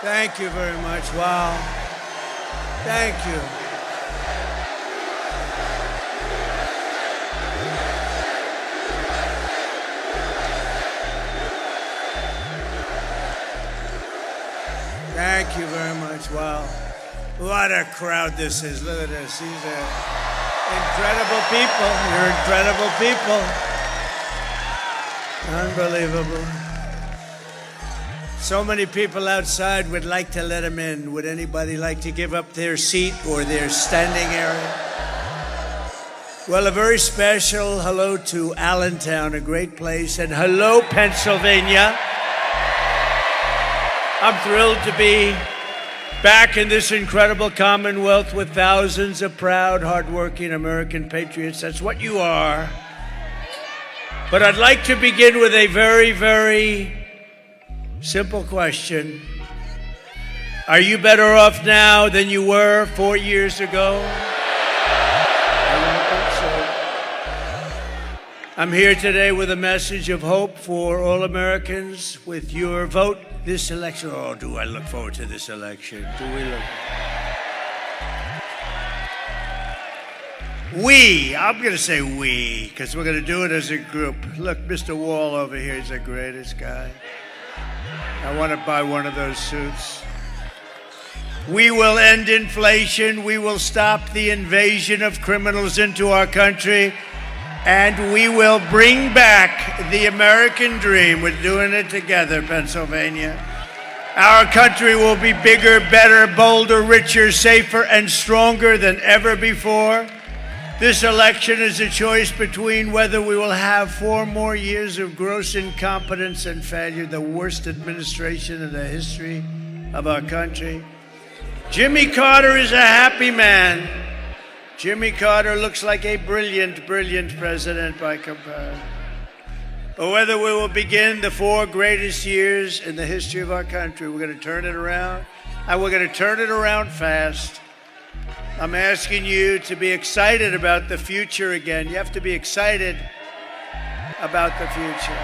Thank you very much. Wow. Thank you. Thank you very much. Wow. What a crowd this is. Look at this. These are incredible people. You're incredible people. Unbelievable. So many people outside would like to let them in. Would anybody like to give up their seat or their standing area? Well, a very special hello to Allentown, a great place, and hello, Pennsylvania. I'm thrilled to be back in this incredible Commonwealth with thousands of proud, hardworking American patriots. That's what you are. But I'd like to begin with a very, very simple question. Are you better off now than you were 4 years ago? I don't think so. I'm here today with a message of hope for all Americans. With your vote this election, oh, do I look forward to this election? Do we look? I'm going to say we, because we're going to do it as a group. Look, Mr. Wall over here is the greatest guy. I want to buy one of those suits. We will end inflation. We will stop the invasion of criminals into our country. And we will bring back the American dream. We're doing it together, Pennsylvania. Our country will be bigger, better, bolder, richer, safer, and stronger than ever before. This election is a choice between whether we will have 4 more years of gross incompetence and failure, the worst administration in the history of our country. Jimmy Carter is a happy man. Jimmy Carter looks like a brilliant, brilliant president by comparison. Or whether we will begin the 4 greatest years in the history of our country. We're going to turn it around, and we're going to turn it around fast. I'm asking you to be excited about the future again. You have to be excited about the future.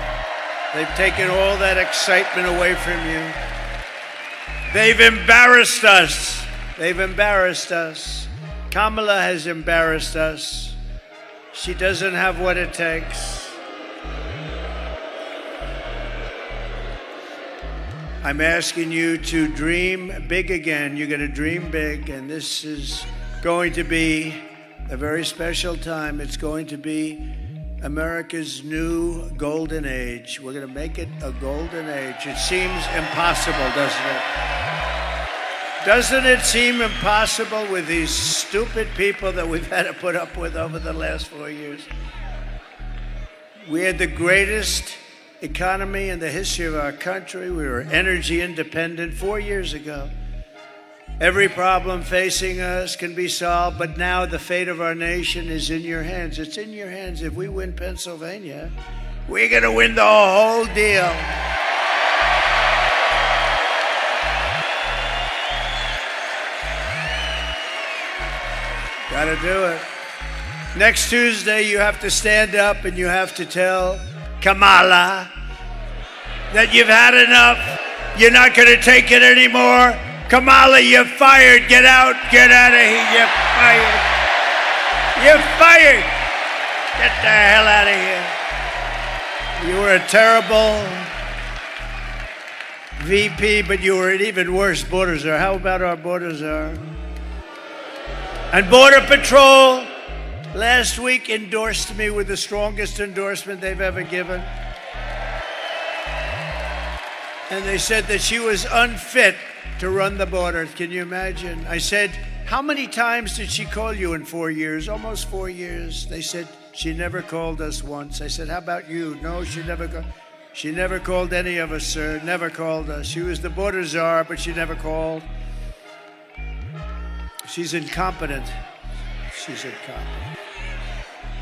They've taken all that excitement away from you. They've embarrassed us. They've embarrassed us. Kamala has embarrassed us. She doesn't have what it takes. I'm asking you to dream big again. You're going to dream big, and this is going to be a very special time. It's going to be America's new golden age. We're going to make it a golden age. It seems impossible, doesn't it? Doesn't it seem impossible with these stupid people that we've had to put up with over the last 4 years? We had the greatest economy in the history of our country. We were energy independent 4 years ago. Every problem facing us can be solved, but now the fate of our nation is in your hands. It's in your hands. If we win Pennsylvania, we're going to win the whole deal. Got to do it. Next Tuesday, you have to stand up and you have to tell Kamala that you've had enough. You're not going to take it anymore. Kamala, you're fired. Get out. Get out of here. You're fired. You're fired. Get the hell out of here. You were a terrible VP, but you were an even worse border czar. How about our border czar? And Border Patrol last week endorsed me with the strongest endorsement they've ever given. And they said that she was unfit to run the border. Can you imagine? I said, how many times did she call you in 4 years? Almost 4 years. They said, she never called us once. I said, how about you? No, she never called any of us, sir. Never called us. She was the border czar, but she never called. She's incompetent. She's incompetent.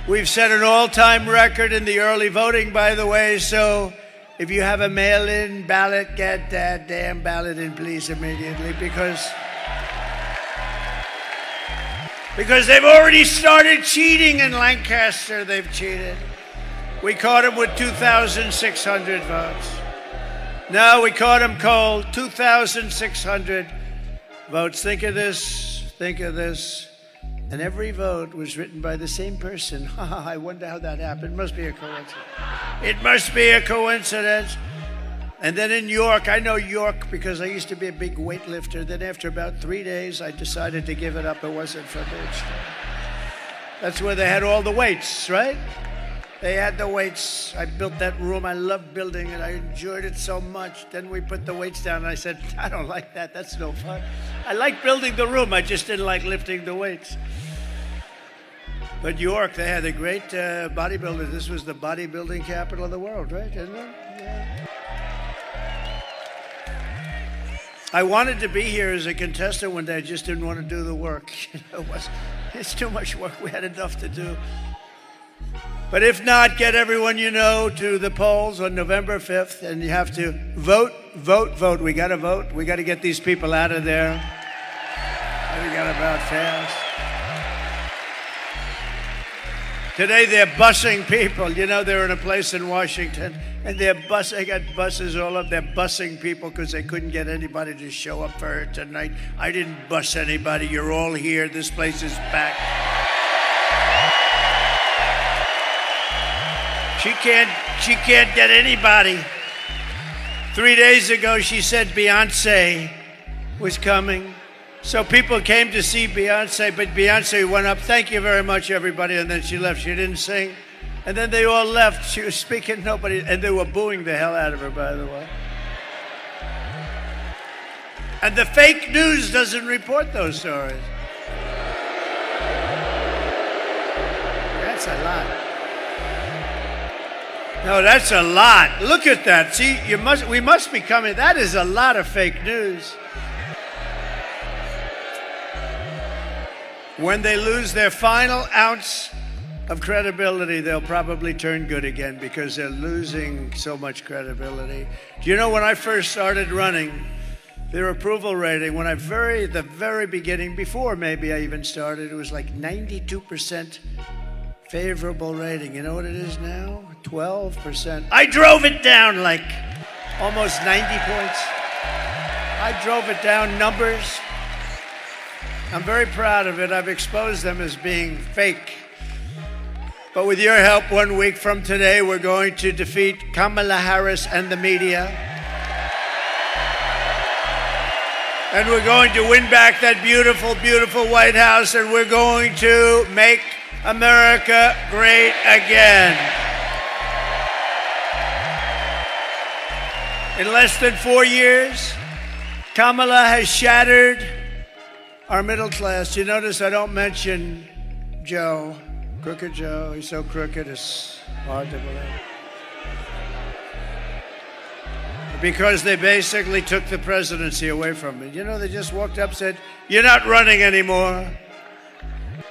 We've set an all-time record in the early voting, by the way, so if you have a mail-in ballot, get that damn ballot in, please, immediately, because they've already started cheating in Lancaster. They've cheated. We caught them with 2,600 votes. No, we caught him cold. 2,600 votes. Think of this. Think of this. And every vote was written by the same person. I wonder how that happened. It must be a coincidence. It must be a coincidence. And then in York, I know York because I used to be a big weightlifter. Then after about 3 days, I decided to give it up. It wasn't for me. That's where they had all the weights, right? They had the weights. I built that room. I loved building it. I enjoyed it so much. Then we put the weights down, and I said, I don't like that. That's no fun. I like building the room. I just didn't like lifting the weights. But York, they had a great bodybuilder. This was the bodybuilding capital of the world, right? Isn't it? Yeah. I wanted to be here as a contestant one day. I just didn't want to do the work. It's too much work. We had enough to do. But if not, get everyone you know to the polls on November 5th, and you have to vote, vote, vote. We got to vote. We got to get these people out of there. We got to vote fast. Today they're busing people. You know, they're in a place in Washington, and they got buses all up. They're busing people because they couldn't get anybody to show up for her tonight. I didn't bus anybody. You're all here. This place is packed. She can't get anybody. 3 days ago, she said Beyonce was coming. So people came to see Beyonce, but Beyonce went up, thank you very much, everybody, and then she left. She didn't sing. And then they all left. She was speaking, nobody, and they were booing the hell out of her, by the way. And the fake news doesn't report those stories. That's a lot. No, that's a lot. Look at that. See, we must be coming. That is a lot of fake news. When they lose their final ounce of credibility, they'll probably turn good again because they're losing so much credibility. Do you know when I first started running, their approval rating, the very beginning, before maybe I even started, it was like 92% favorable rating. You know what it is now? 12%. I drove it down like almost 90 points. I drove it down numbers. I'm very proud of it. I've exposed them as being fake. But with your help, 1 week from today, we're going to defeat Kamala Harris and the media. And we're going to win back that beautiful, beautiful White House, and we're going to make America great again. In less than 4 years, Kamala has shattered our middle class. You notice I don't mention Joe, Crooked Joe. He's so crooked, it's hard to believe. Because they basically took the presidency away from me. You know, they just walked up and said, you're not running anymore.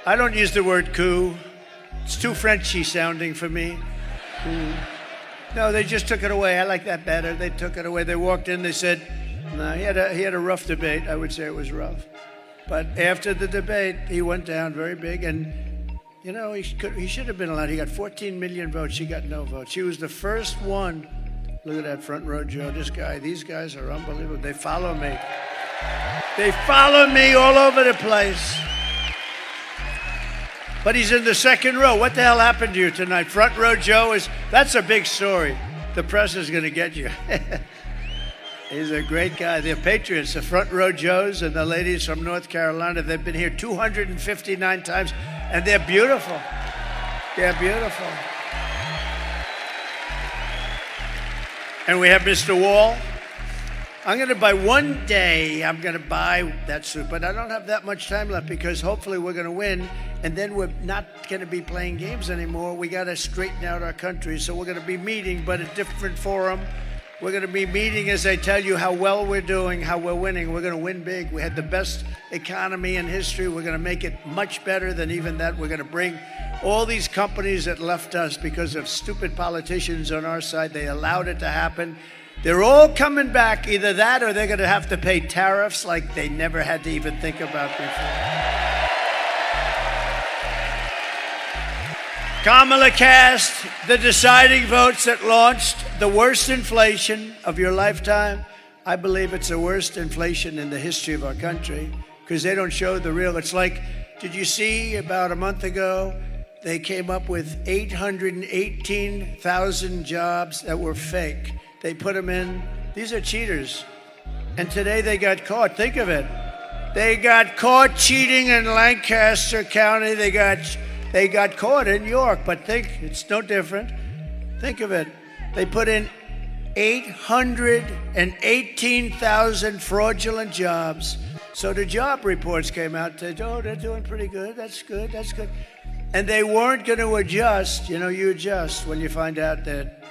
I don't use the word coup. It's too Frenchy sounding for me. Coup. No, they just took it away. I like that better. They took it away. They walked in, they said, no, he had a rough debate. I would say it was rough. But after the debate, he went down very big, and you know, he should have been allowed. He got 14 million votes. She got no votes. She was the first one. Look at that front row, Joe. These guys are unbelievable. They follow me. They follow me all over the place. But he's in the second row. What the hell happened to you tonight? Front row Joe that's a big story. The press is going to get you. He's a great guy. They're patriots, the front row Joes and the ladies from North Carolina. They've been here 259 times, and they're beautiful. They're beautiful. And we have Mr. Wall. I'm going to buy that suit, but I don't have that much time left because hopefully we're going to win, and then we're not going to be playing games anymore. We got to straighten out our country, so we're going to be meeting, but a different forum. We're going to be meeting as I tell you how well we're doing, how we're winning. We're going to win big. We had the best economy in history. We're going to make it much better than even that. We're going to bring all these companies that left us because of stupid politicians on our side. They allowed it to happen. They're all coming back. Either that or they're going to have to pay tariffs like they never had to even think about before. Kamala cast the deciding votes that launched the worst inflation of your lifetime. I believe it's the worst inflation in the history of our country because they don't show the real. It's like, did you see about a month ago, they came up with 818,000 jobs that were fake. They put them in. These are cheaters. And today they got caught. Think of it. They got caught cheating in Lancaster County. They got caught in York. But think, it's no different. Think of it. They put in 818,000 fraudulent jobs. So the job reports came out. They said, oh, they're doing pretty good. That's good. That's good. And they weren't going to adjust. You know, you adjust when you find out that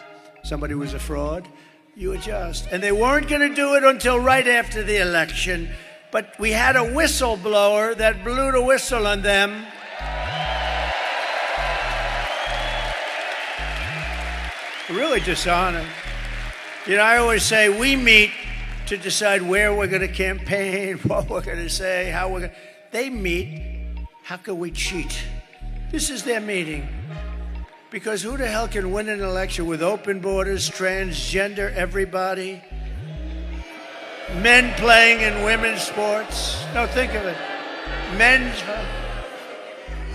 somebody was a fraud. You adjust. And they weren't going to do it until right after the election. But we had a whistleblower that blew the whistle on them. Really dishonored. You know, I always say we meet to decide where we're going to campaign, what we're going to say, how we're going to... They meet, how can we cheat? This is their meeting. Because who the hell can win an election with open borders, transgender everybody, men playing in women's sports? No, think of it. Men's...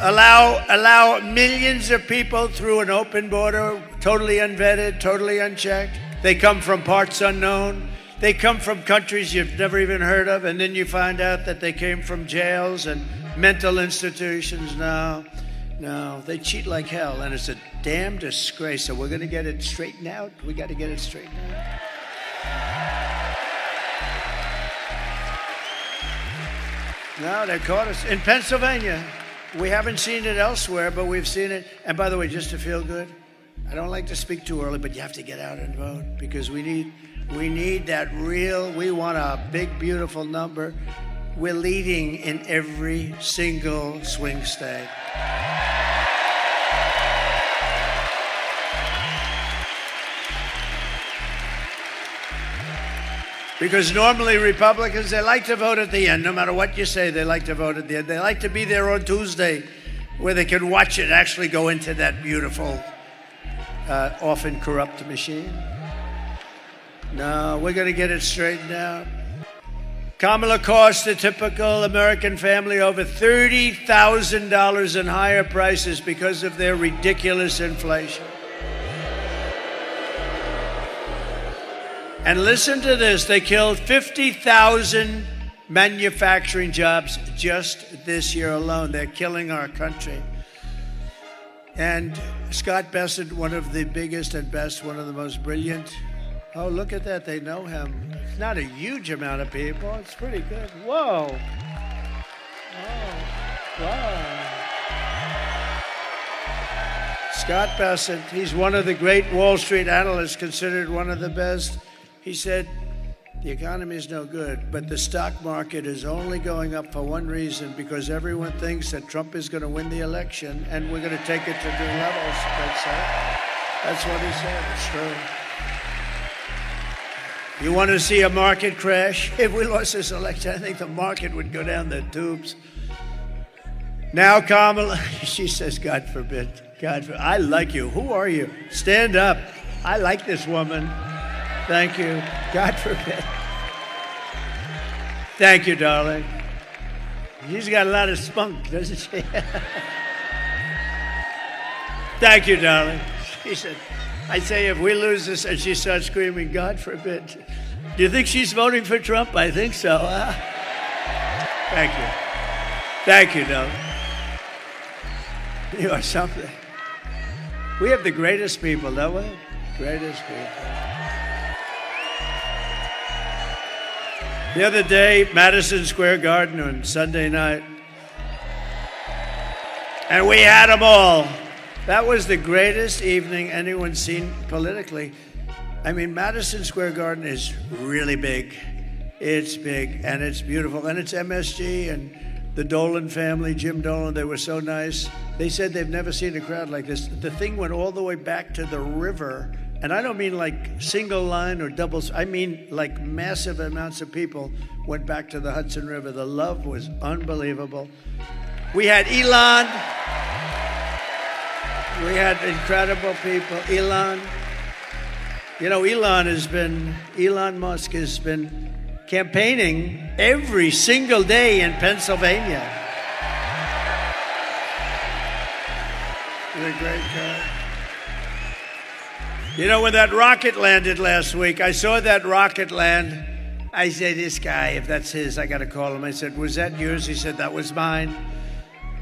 Allow millions of people through an open border, totally unvetted, totally unchecked. They come from parts unknown. They come from countries you've never even heard of, and then you find out that they came from jails and mental institutions. No, they cheat like hell, and it's a damn disgrace. So we're going to get it straightened out. We got to get it straightened out. No, they caught us in Pennsylvania. We haven't seen it elsewhere, but we've seen it. And by the way, just to feel good, I don't like to speak too early, but you have to get out and vote because we need that real, we want a big, beautiful number. We're leading in every single swing state. Because normally Republicans, they like to vote at the end. No matter what you say, they like to vote at the end. They like to be there on Tuesday where they can watch it actually go into that beautiful, often corrupt machine. No, we're going to get it straightened out. Kamala cost the typical American family over $30,000 in higher prices because of their ridiculous inflation. And listen to this, they killed 50,000 manufacturing jobs just this year alone. They're killing our country. And Scott Bessent, one of the biggest and best, one of the most brilliant. Oh, look at that, they know him. It's not a huge amount of people, it's pretty good. Whoa. Wow. Scott Bessent, he's one of the great Wall Street analysts, considered one of the best. He said, the economy is no good, but the stock market is only going up for one reason, because everyone thinks that Trump is going to win the election and we're going to take it to new levels. That's what he said. It's true. You want to see a market crash? If we lost this election, I think the market would go down the tubes. Now, Kamala, she says, God forbid. God forbid. I like you. Who are you? Stand up. I like this woman. Thank you. God forbid. Thank you, darling. She's got a lot of spunk, doesn't she? Thank you, darling. She said, I say if we lose this, and she starts screaming, God forbid. Do you think she's voting for Trump? I think so. Thank you. Thank you, darling. You are something. We have the greatest people, don't we? Greatest people. The other day, Madison Square Garden on Sunday night, and we had them all. That was the greatest evening anyone's seen politically. I mean, Madison Square Garden is really big. It's big, and it's beautiful, and it's MSG, and the Dolan family, Jim Dolan, they were so nice. They said they've never seen a crowd like this. The thing went all the way back to the river. And I don't mean like single line or doubles. I mean like massive amounts of people went back to the Hudson River. The love was unbelievable. We had Elon. We had incredible people. Elon Musk has been campaigning every single day in Pennsylvania. He's a great guy. You know, when that rocket landed last week, I saw that rocket land. I said, this guy, if that's his, I got to call him. I said, was that yours? He said, that was mine.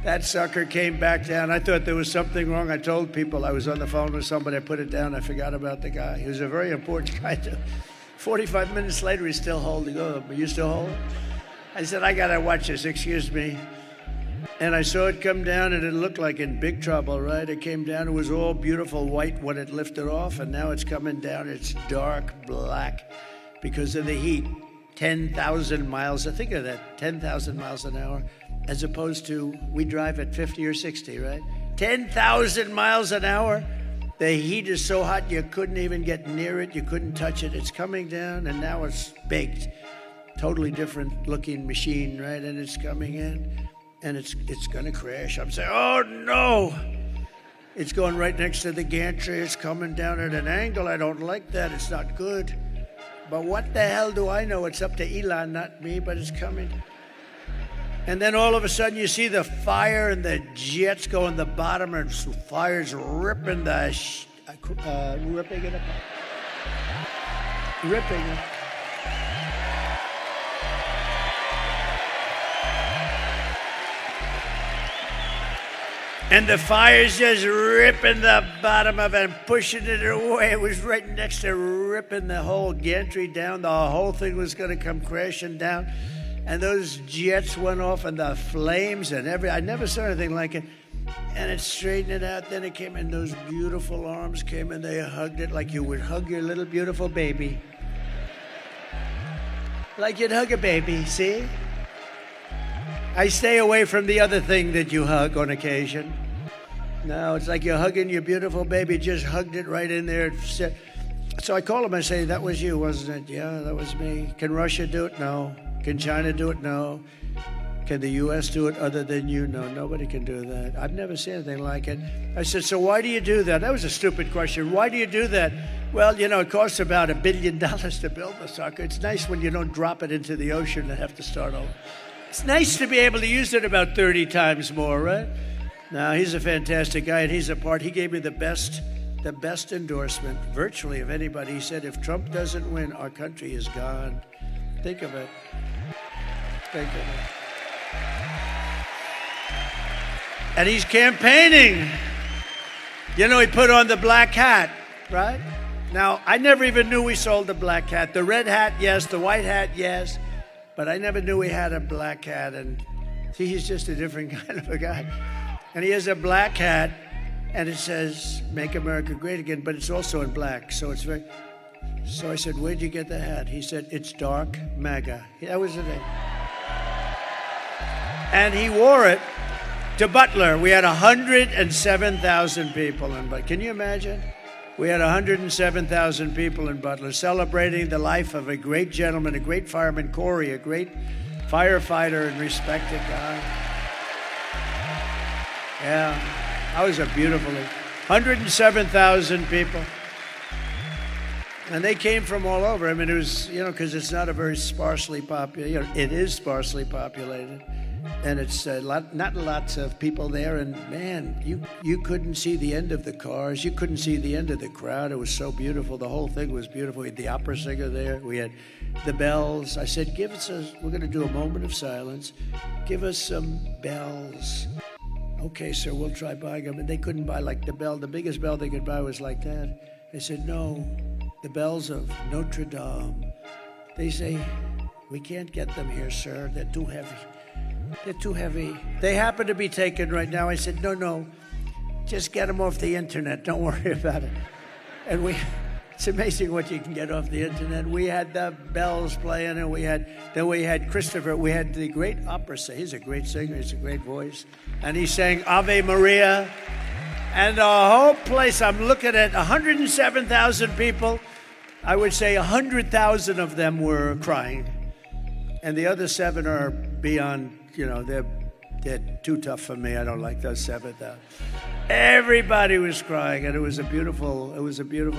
That sucker came back down. I thought there was something wrong. I told people I was on the phone with somebody. I put it down. I forgot about the guy. He was a very important guy, too. 45 minutes later, he's still holding. Oh, are you still holding? I said, I got to watch this. Excuse me. And I saw it come down, and it looked like in big trouble, right? It came down. It was all beautiful white when it lifted off, and now it's coming down. It's dark black because of the heat. 10,000 miles. Think of that, 10,000 miles an hour, as opposed to we drive at 50 or 60, right? 10,000 miles an hour. The heat is so hot you couldn't even get near it. You couldn't touch it. It's coming down, and now it's baked. Totally different looking machine, right? And it's coming in, and it's going to crash. I'm saying, oh, no. It's going right next to the gantry. It's coming down at an angle. I don't like that. It's not good. But what the hell do I know? It's up to Elon, not me, but it's coming. And then all of a sudden you see the fire and the jets go in the bottom, and fire's ripping ripping it apart. Ripping it. And the fire's just ripping the bottom of it and pushing it away. It was right next to ripping the whole gantry down. The whole thing was going to come crashing down. And those jets went off, and the flames and I never saw anything like it. And it straightened it out. Then it came in, those beautiful arms came, and they hugged it like you would hug your little beautiful baby. Like you'd hug a baby, see? I stay away from the other thing that you hug on occasion. No, it's like you're hugging your beautiful baby. Just hugged it right in there. So I call him. I say, that was you, wasn't it? Yeah, that was me. Can Russia do it? No. Can China do it? No. Can the U.S. do it other than you? No, nobody can do that. I've never seen anything like it. I said, so why do you do that? That was a stupid question. Why do you do that? Well, you know, it costs about $1 billion to build the sucker. It's nice when you don't drop it into the ocean and have to start over. It's nice to be able to use it about 30 times more, right? Now, he's a fantastic guy, and he gave me the best endorsement virtually of anybody. He said, if Trump doesn't win, our country is gone. Think of it. Think of it. And he's campaigning. You know, he put on the black hat, right? Now, I never even knew we sold the black hat. The red hat, yes. The white hat, yes. But I never knew he had a black hat. And see, he's just a different kind of a guy. And he has a black hat, and it says, Make America Great Again, but it's also in black. So it's very... So I said, where'd you get the hat? He said, it's dark MAGA. That was the name. And he wore it to Butler. We had 107,000 people in Butler. Can you imagine? We had 107,000 people in Butler celebrating the life of a great gentleman, a great fireman, Corey, a great firefighter and respected guy. Yeah, that was a beautiful 107,000 people. And they came from all over. I mean, it was, you know, because it's not a very sparsely populated, you know, it is sparsely populated. And it's not lots of people there. And man, you couldn't see the end of the cars. You couldn't see the end of the crowd. It was so beautiful. The whole thing was beautiful. We had the opera singer there. We had the bells. I said, we're going to do a moment of silence. Give us some bells. Okay, sir, we'll try buying them. And they couldn't buy like the bell. The biggest bell they could buy was like that. They said, no, the bells of Notre Dame. They say, we can't get them here, sir. They're too heavy. They're too heavy. They happen to be taken right now. I said, no, just get them off the internet. Don't worry about it. And it's amazing what you can get off the internet. We had the bells playing, and we had Christopher. We had the great opera singer. He's a great singer. He's a great voice. And he sang Ave Maria. And the whole place, I'm looking at 107,000 people. I would say 100,000 of them were crying. And the other 7 are beyond, you know, they're too tough for me. I don't like those 7,000. Everybody was crying, and it was a beautiful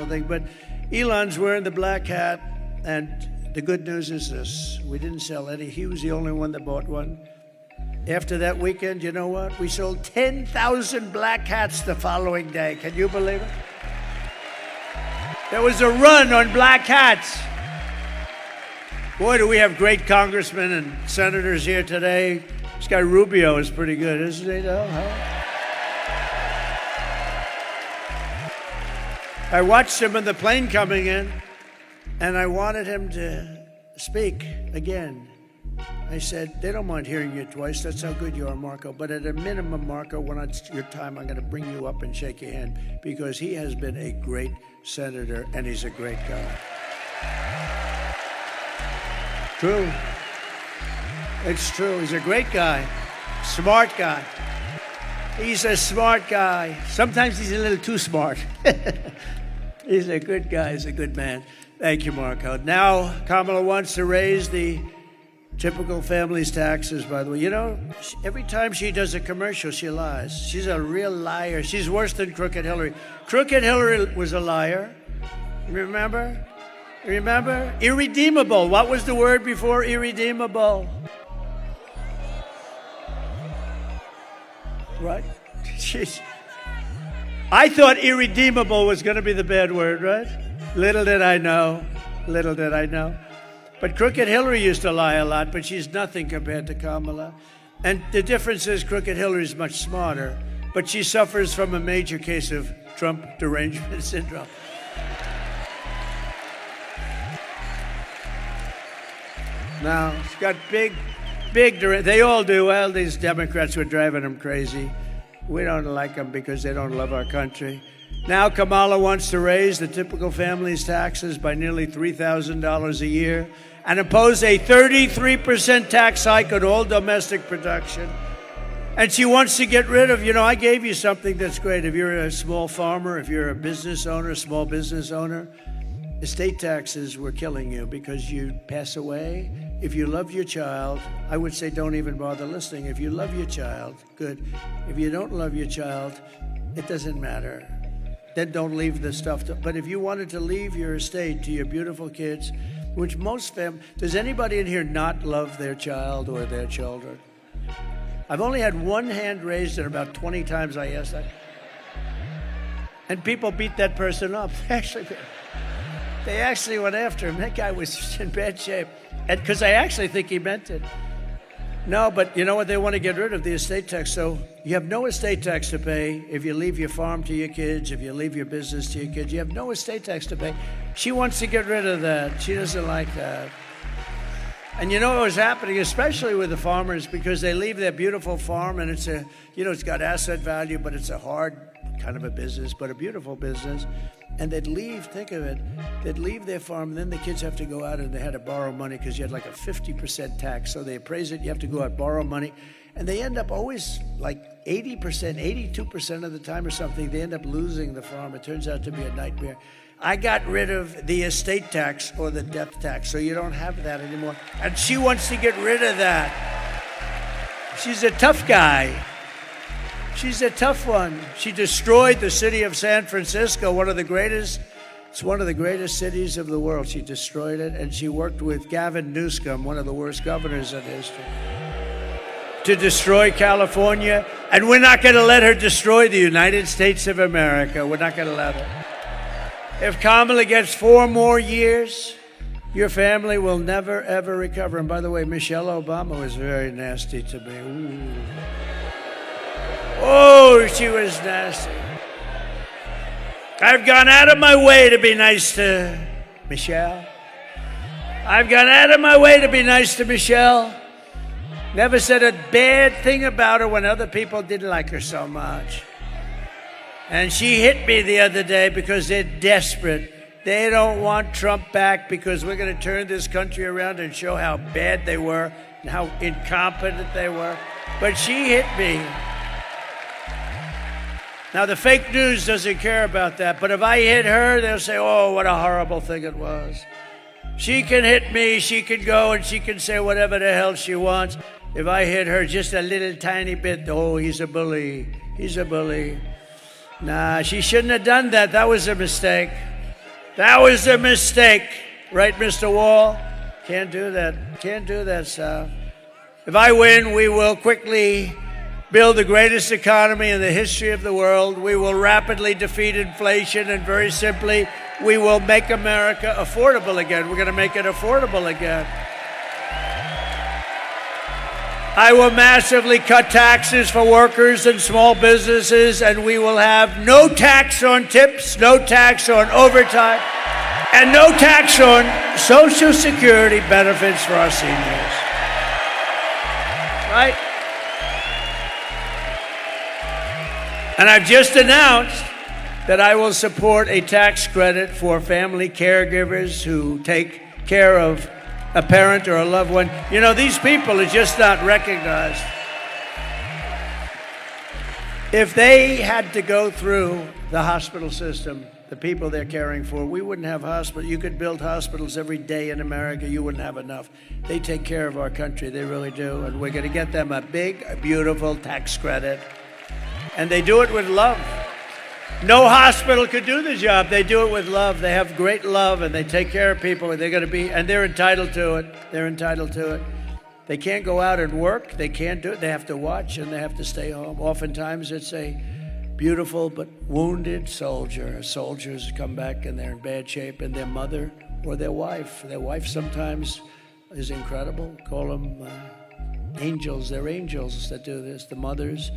thing. But Elon's wearing the black hat, and the good news is this: we didn't sell any. He was the only one that bought one. After that weekend, you know what? We sold 10,000 black hats the following day. Can you believe it? There was a run on black hats. Boy, do we have great congressmen and senators here today. This guy Rubio is pretty good, isn't he, though? Huh? I watched him in the plane coming in, and I wanted him to speak again. I said, they don't mind hearing you twice. That's how good you are, Marco. But at a minimum, Marco, when it's your time, I'm going to bring you up and shake your hand, because he has been a great senator, and he's a great guy. True. It's true. He's a great guy. Smart guy. He's a smart guy. Sometimes he's a little too smart. He's a good guy. He's a good man. Thank you, Marco. Now, Kamala wants to raise the typical family's taxes, by the way. You know, every time she does a commercial, she lies. She's a real liar. She's worse than Crooked Hillary. Crooked Hillary was a liar. Remember? Remember? Irredeemable. What was the word before irredeemable? Right? I thought irredeemable was going to be the bad word, right? Little did I know. Little did I know. But Crooked Hillary used to lie a lot, but she's nothing compared to Kamala. And the difference is Crooked Hillary is much smarter, but she suffers from a major case of Trump derangement syndrome. Now, she's got big, they all do. Well, these Democrats were driving them crazy. We don't like them because they don't love our country. Now Kamala wants to raise the typical family's taxes by nearly $3,000 a year and impose a 33% tax hike on all domestic production. And she wants to get rid of, I gave you something that's great. If you're a small farmer, if you're a business owner, small business owner, estate taxes were killing you because you pass away. If you love your child, I would say don't even bother listening. If you love your child, good. If you don't love your child, it doesn't matter. Then don't leave the stuff. But if you wanted to leave your estate to your beautiful kids, which most families, does anybody in here not love their child or their children? I've only had one hand raised, and about 20 times I asked that. And people beat that person up. They actually went after him. That guy was in bad shape. And because I actually think he meant it. No, but you know what? They want to get rid of the estate tax. So you have no estate tax to pay if you leave your farm to your kids, if you leave your business to your kids. You have no estate tax to pay. She wants to get rid of that. She doesn't like that. And you know what was happening, especially with the farmers, because they leave their beautiful farm and it's it's got asset value, but it's a hard kind of a business, but a beautiful business. And they'd leave, think of it, they'd leave their farm, and then the kids have to go out and they had to borrow money because you had like a 50% tax. So they appraise it, you have to go out, borrow money. And they end up always like 80%, 82% of the time or something, they end up losing the farm. It turns out to be a nightmare. I got rid of the estate tax or the death tax, so you don't have that anymore. And she wants to get rid of that. She's a tough guy. She's a tough one. She destroyed the city of San Francisco, one of the greatest cities of the world. She destroyed it, and she worked with Gavin Newsom, one of the worst governors in history, to destroy California. And we're not going to let her destroy the United States of America. We're not going to let her. If Kamala gets 4 more years, your family will never, ever recover. And by the way, Michelle Obama was very nasty to me. Ooh. Oh, she was nasty. I've gone out of my way to be nice to Michelle. I've gone out of my way to be nice to Michelle. Never said a bad thing about her when other people didn't like her so much. And she hit me the other day because they're desperate. They don't want Trump back because we're going to turn this country around and show how bad they were and how incompetent they were. But she hit me. Now, the fake news doesn't care about that, but if I hit her, they'll say, oh, what a horrible thing it was. She can hit me, she can go, and she can say whatever the hell she wants. If I hit her just a little tiny bit, oh, he's a bully. He's a bully. Nah, she shouldn't have done that. That was a mistake. That was a mistake. Right, Mr. Wall? Can't do that. Can't do that, Sal. If I win, we will quickly build the greatest economy in the history of the world. We will rapidly defeat inflation, and very simply, we will make America affordable again. We're going to make it affordable again. I will massively cut taxes for workers and small businesses, and we will have no tax on tips, no tax on overtime, and no tax on Social Security benefits for our seniors. Right? And I've just announced that I will support a tax credit for family caregivers who take care of a parent or a loved one. You know, these people are just not recognized. If they had to go through the hospital system, the people they're caring for, we wouldn't have hospitals. You could build hospitals every day in America. You wouldn't have enough. They take care of our country. They really do. And we're going to get them a big, beautiful tax credit. And they do it with love. No hospital could do the job. They do it with love. They have great love, and they take care of people. And they're going to be, and they're entitled to it. They're entitled to it. They can't go out and work. They can't do it. They have to watch, and they have to stay home. Oftentimes, it's a beautiful but wounded soldier. Soldiers come back, and they're in bad shape, and their mother or their wife. Their wife sometimes is incredible. Call them angels. They're angels that do this. The mothers,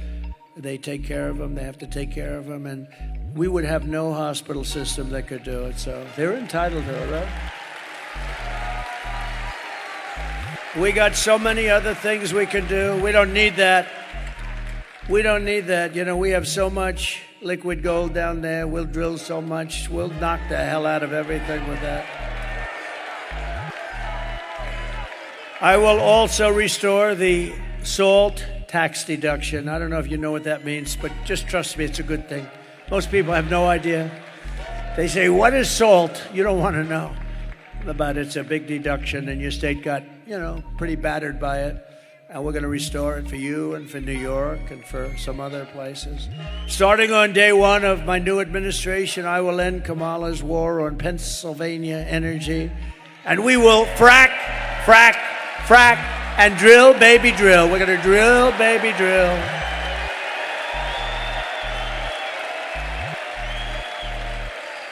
they take care of them. They have to take care of them, and we would have no hospital system that could do it. So they're entitled to it, right? We got so many other things we can do. We don't need that. We don't need that. You know, we have so much liquid gold down there. We'll drill so much. We'll knock the hell out of everything with that. I will also restore the SALT tax deduction. I don't know if you know what that means, but just trust me, it's a good thing. Most people have no idea. They say, what is SALT? You don't want to know about it. It's a big deduction, and your state got, you know, pretty battered by it. And we're going to restore it for you and for New York and for some other places. Starting on day one of my new administration, I will end Kamala's war on Pennsylvania energy. And we will frack, and drill, baby, drill. We're going to drill, baby, drill.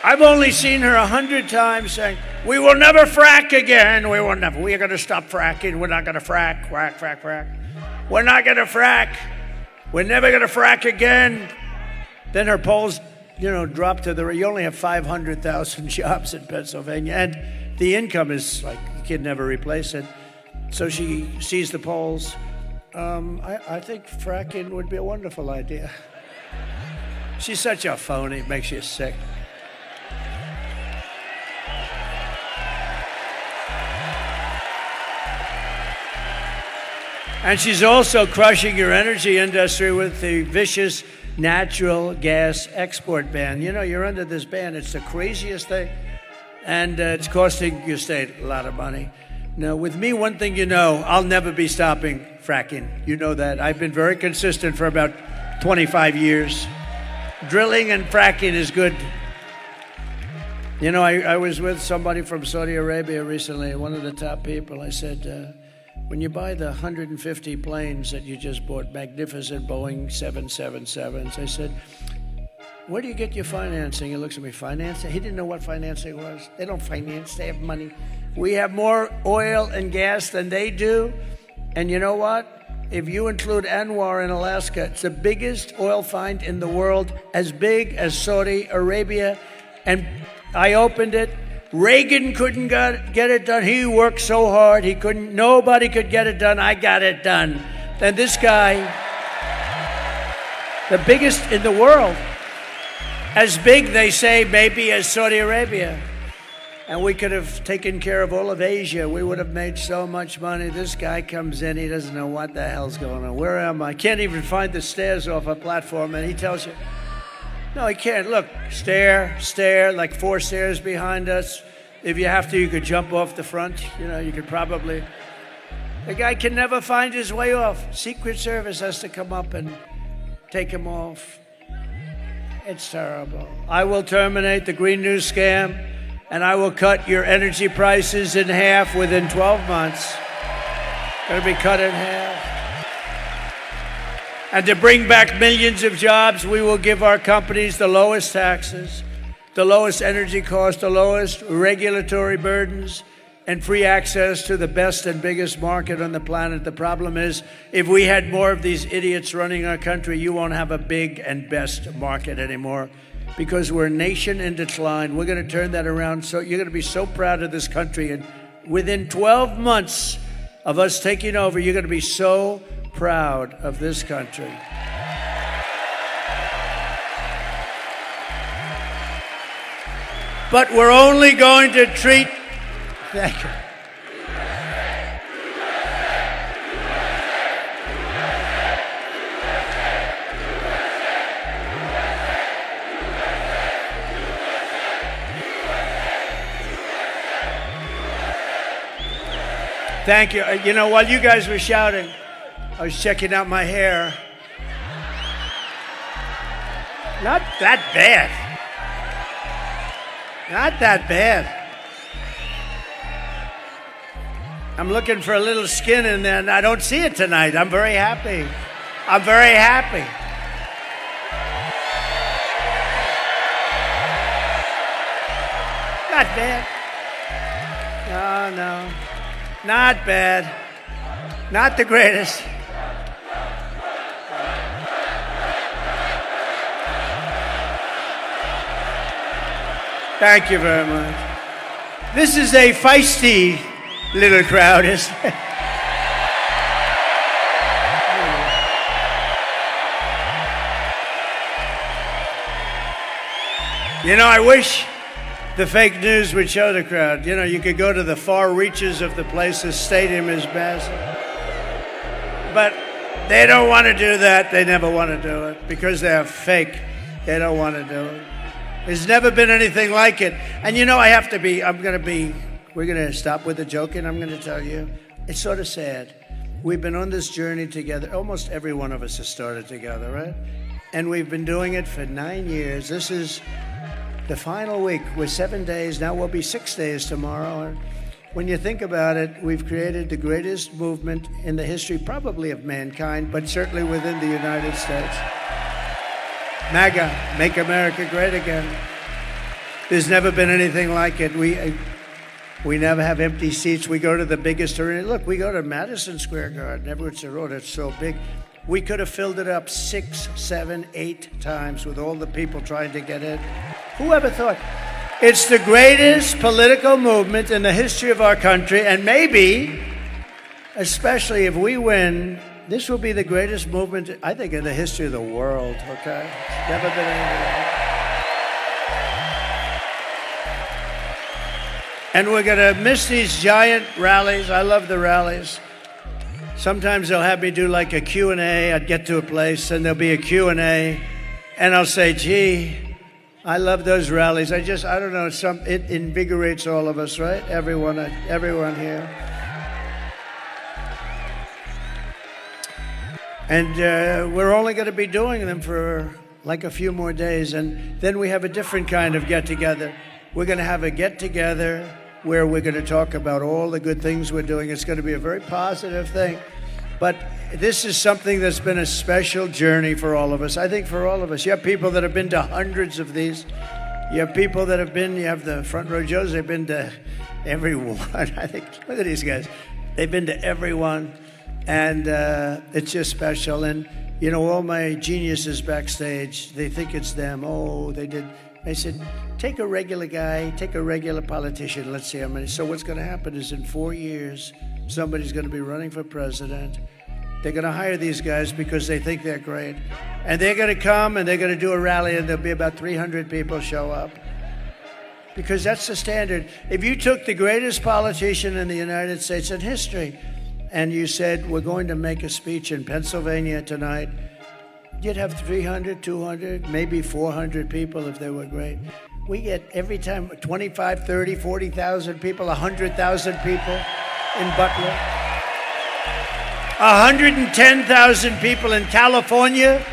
I've only seen her 100 times saying, we will never frack again. We will never. We are going to stop fracking. We're not going to frack. We're not going to frack. We're never going to frack again. Then her polls, you know, drop to the, you only have 500,000 jobs in Pennsylvania. And the income is like, you can never replace it. So she sees the polls. I think fracking would be a wonderful idea. She's such a phony. It makes you sick. And she's also crushing your energy industry with the vicious natural gas export ban. You know, you're under this ban. It's the craziest thing. And it's costing your state a lot of money. Now, with me, one thing you know, I'll never be stopping fracking. You know that. I've been very consistent for about 25 years. Drilling and fracking is good. You know, I was with somebody from Saudi Arabia recently, one of the top people. I said, when you buy the 150 planes that you just bought, magnificent Boeing 777s, I said, where do you get your financing? He looks at me, financing? He didn't know what financing was. They don't finance, they have money. We have more oil and gas than they do. And you know what? If you include Anwar in Alaska, it's the biggest oil find in the world, as big as Saudi Arabia. And I opened it. Reagan couldn't get it done. He worked so hard. Nobody could get it done. I got it done. And this guy, the biggest in the world, as big, they say, maybe as Saudi Arabia. And we could have taken care of all of Asia. We would have made so much money. This guy comes in, he doesn't know what the hell's going on. Where am I? Can't even find the stairs off a platform, and he tells you, no, he can't. Look, stair, like 4 stairs behind us. If you have to, you could jump off the front. You know, you could probably. The guy can never find his way off. Secret Service has to come up and take him off. It's terrible. I will terminate the Green New scam, and I will cut your energy prices in half within 12 months. Going to be cut in half. And to bring back millions of jobs, we will give our companies the lowest taxes, the lowest energy costs, the lowest regulatory burdens, and free access to the best and biggest market on the planet. The problem is, if we had more of these idiots running our country, you won't have a big and best market anymore, because we're a nation in decline. We're going to turn that around. So you're going to be so proud of this country. And within 12 months of us taking over, you're going to be so proud of this country. But we're only going to treat... Thank you. Thank you. You know, while you guys were shouting, I was checking out my hair. Not that bad. Not that bad. I'm looking for a little skin in there, and I don't see it tonight. I'm very happy. I'm very happy. Not bad. No. Not bad. Not the greatest. Thank you very much. This is a feisty little crowd, isn't it? You know, I wish the fake news would show the crowd. You know, you could go to the far reaches of the place. The stadium is massive. But they don't want to do that. They never want to do it because they're fake. They don't want to do it. There's never been anything like it. And you know, we're going to stop with the joking. I'm going to tell you, it's sort of sad. We've been on this journey together. Almost every one of us has started together, right? And we've been doing it for 9 years. This is the final week. We're 7 days. Now we'll be 6 days tomorrow. And when you think about it, we've created the greatest movement in the history, probably of mankind, but certainly within the United States. MAGA, Make America Great Again. There's never been anything like it. We never have empty seats. We go to the biggest arena. Look, we go to Madison Square Garden. Everyone's said, oh, that's so big. We could have filled it up 6, 7, 8 times with all the people trying to get in. Who ever thought? It's the greatest political movement in the history of our country, and maybe, especially if we win, this will be the greatest movement, I think, in the history of the world, okay? Never been anything like it. And we're going to miss these giant rallies. I love the rallies. Sometimes they'll have me do like a Q&A. I'd get to a place, and there'll be a Q&A, and I'll say, gee, I love those rallies. I don't know, it invigorates all of us, right? Everyone here. And we're only going to be doing them for like a few more days, and then we have a different kind of get-together. We're going to have a get-together where we're going to talk about all the good things we're doing. It's going to be a very positive thing. But this is something that's been a special journey for all of us. I think for all of us. You have people that have been to hundreds of these. You have people that you have the front row Joes, they've been to every one. I think, look at these guys. They've been to every one. And it's just special. And, you know, all my geniuses backstage, they think it's them. Oh, they did. I said, take a regular guy, take a regular politician. Let's see how many. So what's going to happen is in 4 years, somebody's going to be running for president. They're going to hire these guys because they think they're great. And they're going to come and they're going to do a rally, and there'll be about 300 people show up. Because that's the standard. If you took the greatest politician in the United States in history and you said, we're going to make a speech in Pennsylvania tonight, you'd have 300, 200, maybe 400 people if they were great. We get every time 25, 30, 40,000 people, 100,000 people in Butler. 110,000 people in California.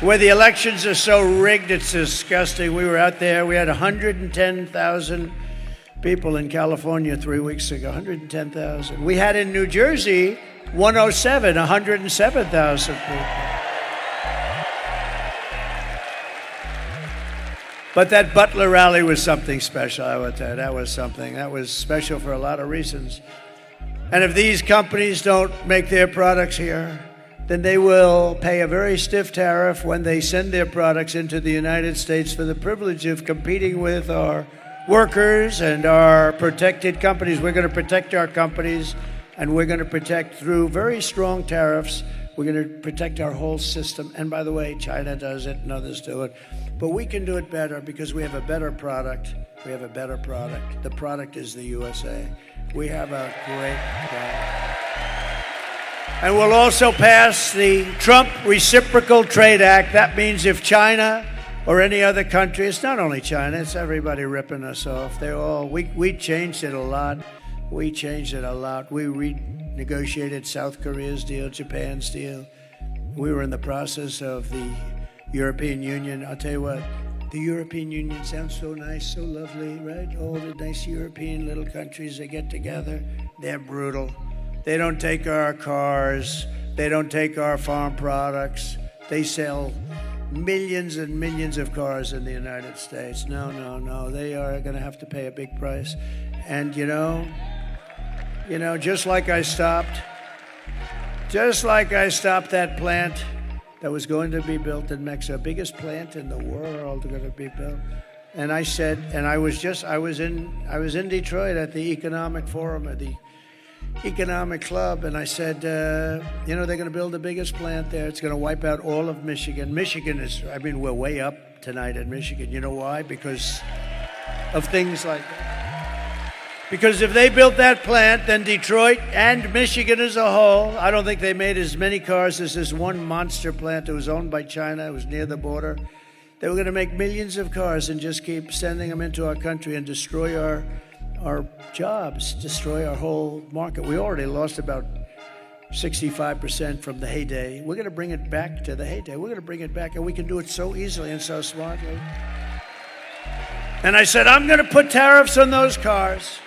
where the elections are so rigged, it's disgusting. We were out there, we had 110,000 people in California 3 weeks ago, 110,000. We had in New Jersey 107,000 people. But that Butler rally was something special, I would tell you. That was something. That was special for a lot of reasons. And if these companies don't make their products here, then they will pay a very stiff tariff when they send their products into the United States for the privilege of competing with our workers and our protected companies. We're going to protect our companies, and we're going to protect through very strong tariffs. We're going to protect our whole system. And by the way, China does it and others do it. But we can do it better because we have a better product. We have a better product. The product is the USA. We have a great product. And we'll also pass the Trump Reciprocal Trade Act. That means if China or any other country, it's not only China, it's everybody ripping us off. We changed it a lot. We changed it a lot. We renegotiated South Korea's deal, Japan's deal. We were in the process of the European Union. I'll tell you what, the European Union sounds so nice, so lovely, right? All the nice European little countries, they get together. They're brutal. They don't take our cars. They don't take our farm products. They sell millions and millions of cars in the United States. No. They are going to have to pay a big price. And just like I stopped that plant that was going to be built in Mexico, biggest plant in the world going to be built. And I said, and I was in Detroit at the Economic Forum, at the Economic Club, and I said, they're going to build the biggest plant there. It's going to wipe out all of Michigan. We're way up tonight in Michigan. You know why? Because of things like that. Because if they built that plant, then Detroit and Michigan as a whole, I don't think they made as many cars as this one monster plant that was owned by China. It was near the border. They were going to make millions of cars and just keep sending them into our country and destroy our jobs, destroy our whole market. We already lost about 65% from the heyday. We're going to bring it back to the heyday. We're going to bring it back, and we can do it so easily and so smartly. And I said, I'm going to put tariffs on those cars.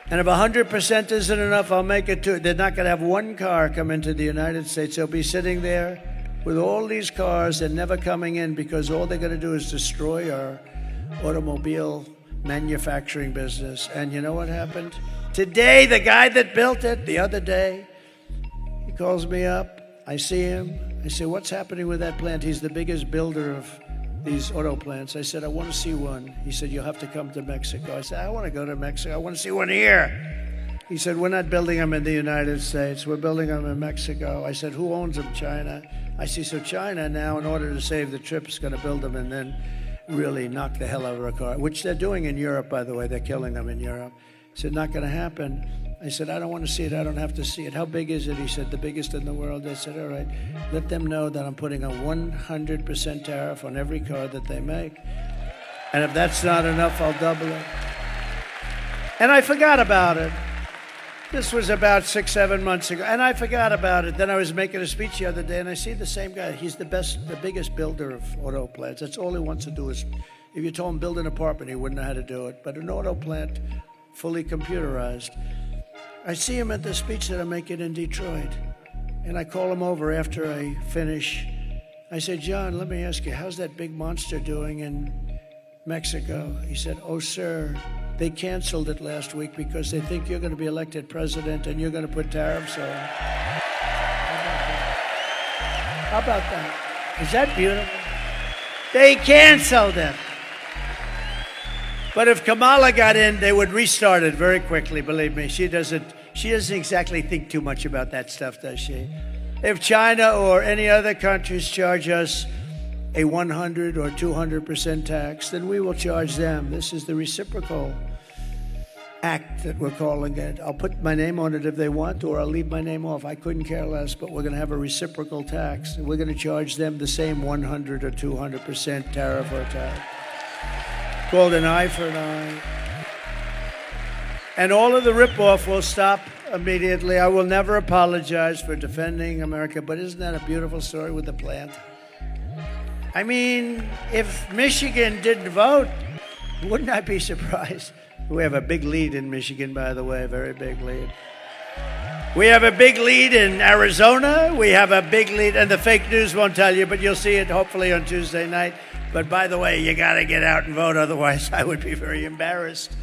And if 100% isn't enough, I'll make it 2. They're not going to have one car come into the United States. They'll be sitting there with all these cars and never coming in because all they're going to do is destroy our automobile manufacturing business. And you know what happened? Today, the guy that built it, the other day, he calls me up. I see him. I say, what's happening with that plant? He's the biggest builder of these auto plants. I said, I want to see one. He said, you'll have to come to Mexico. I said, I want to go to Mexico. I want to see one here. He said, we're not building them in the United States. We're building them in Mexico. I said, who owns them? China. I see, so China now, in order to save the trip, is going to build them and then really knock the hell out of a car, which they're doing in Europe, by the way. They're killing them in Europe. He said, not going to happen. I said, I don't want to see it. I don't have to see it. How big is it? He said, the biggest in the world. I said, all right, let them know that I'm putting a 100% tariff on every car that they make. And if that's not enough, I'll double it. And I forgot about it. This was about 6-7 months ago. And I forgot about it. Then I was making a speech the other day, and I see the same guy. He's the biggest builder of auto plants. That's all he wants to do is, if you told him build an apartment, he wouldn't know how to do it. But an auto plant, fully computerized. I see him at the speech that I'm making in Detroit, and I call him over after I finish. I said, John, let me ask you, how's that big monster doing in Mexico? He said, oh, sir, they canceled it last week because they think you're going to be elected president and you're going to put tariffs on. How about that? Is that beautiful? They canceled it. But if Kamala got in, they would restart it very quickly, believe me. She doesn't exactly think too much about that stuff, does she? If China or any other countries charge us a 100 or 200% tax, then we will charge them. This is the reciprocal act that we're calling it. I'll put my name on it if they want, or I'll leave my name off. I couldn't care less, but we're going to have a reciprocal tax. And we're going to charge them the same 100 or 200% tariff or tax. Called an eye for an eye. And all of the ripoff will stop immediately. I will never apologize for defending America, but isn't that a beautiful story with the plant? I mean, if Michigan didn't vote, wouldn't I be surprised? We have a big lead in Michigan, by the way, very big lead. We have a big lead in Arizona. We have a big lead, and the fake news won't tell you, but you'll see it hopefully on Tuesday night. But by the way, you got to get out and vote, otherwise I would be very embarrassed.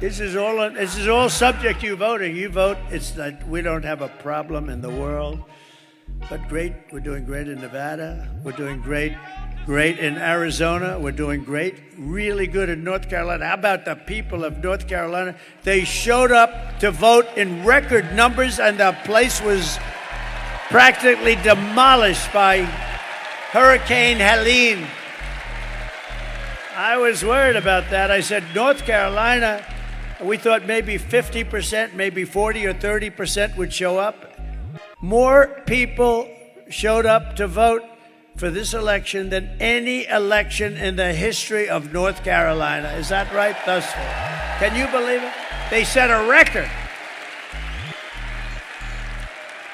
This is all subject to you voting. You vote. It's that we don't have a problem in the world. But great, we're doing great in Nevada. We're doing great in Arizona. We're doing great, really good in North Carolina. How about the people of North Carolina? They showed up to vote in record numbers, and the place was practically demolished by Hurricane Helene. I was worried about that. I said, North Carolina, we thought maybe 50%, maybe 40 or 30% would show up. More people showed up to vote for this election than any election in the history of North Carolina. Is that right? Thus far. Can you believe it? They set a record.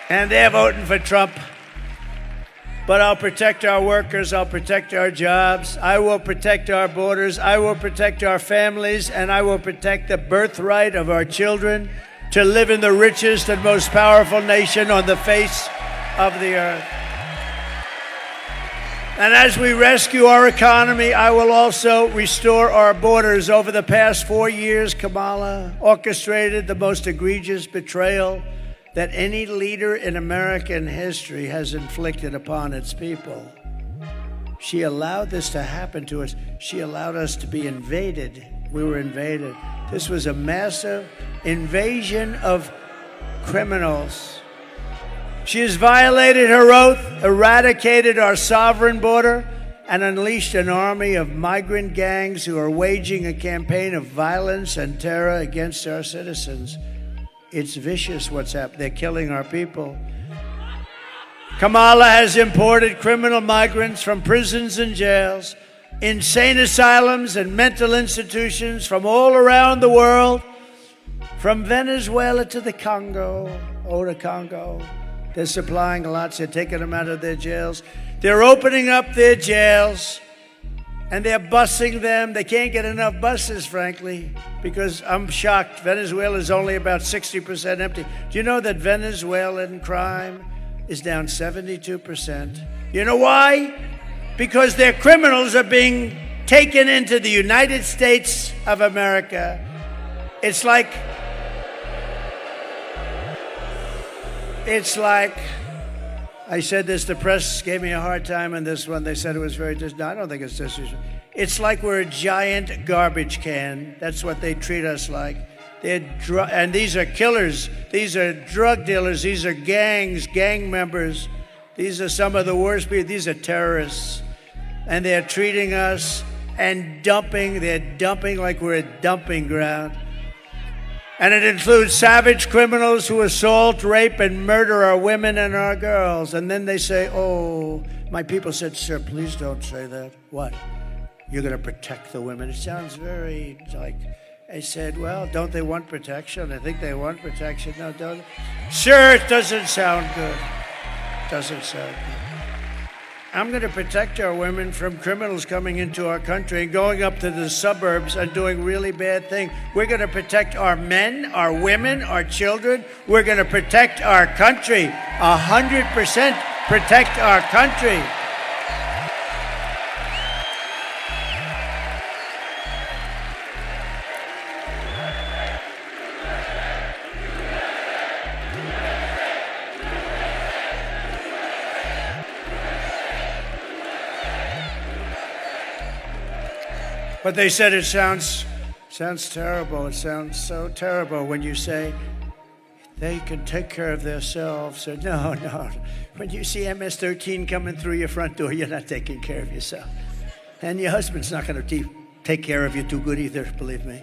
And they're voting for Trump. But I'll protect our workers. I'll protect our jobs. I will protect our borders. I will protect our families. And I will protect the birthright of our children to live in the richest and most powerful nation on the face of the earth. And as we rescue our economy, I will also restore our borders. Over the past 4 years, Kamala orchestrated the most egregious betrayal that any leader in American history has inflicted upon its people. She allowed this to happen to us. She allowed us to be invaded. We were invaded. This was a massive invasion of criminals. She has violated her oath, eradicated our sovereign border, and unleashed an army of migrant gangs who are waging a campaign of violence and terror against our citizens. It's vicious what's happening. They're killing our people. Kamala has imported criminal migrants from prisons and jails, insane asylums and mental institutions from all around the world, from Venezuela to the Congo. Oh, the Congo. They're supplying lots. They're taking them out of their jails. They're opening up their jails, and they're busing them. They can't get enough buses, frankly, because I'm shocked. Venezuela is only about 60% empty. Do you know that Venezuelan crime is down 72%? You know why? Because their criminals are being taken into the United States of America. It's like, I said this, the press gave me a hard time on this one. They said it was very no, I don't think it's disrespectful. It's like we're a giant garbage can. That's what they treat us like. And these are killers. These are drug dealers. These are gangs, gang members. These are some of the worst people. These are terrorists. And they're treating us and dumping. They're dumping like we're a dumping ground. And it includes savage criminals who assault, rape, and murder our women and our girls. And then they say, oh, my people said, sir, please don't say that. What? You're going to protect the women? It sounds very like, I said, well, don't they want protection? I think they want protection. No, don't. Sure, it doesn't sound good. Doesn't sound good. I'm going to protect our women from criminals coming into our country and going up to the suburbs and doing really bad things. We're going to protect our men, our women, our children. We're going to protect our country. 100% protect our country. But they said it sounds terrible. It sounds so terrible when you say they can take care of themselves. So no. When you see MS-13 coming through your front door, you're not taking care of yourself. And your husband's not going to take care of you too good either, believe me.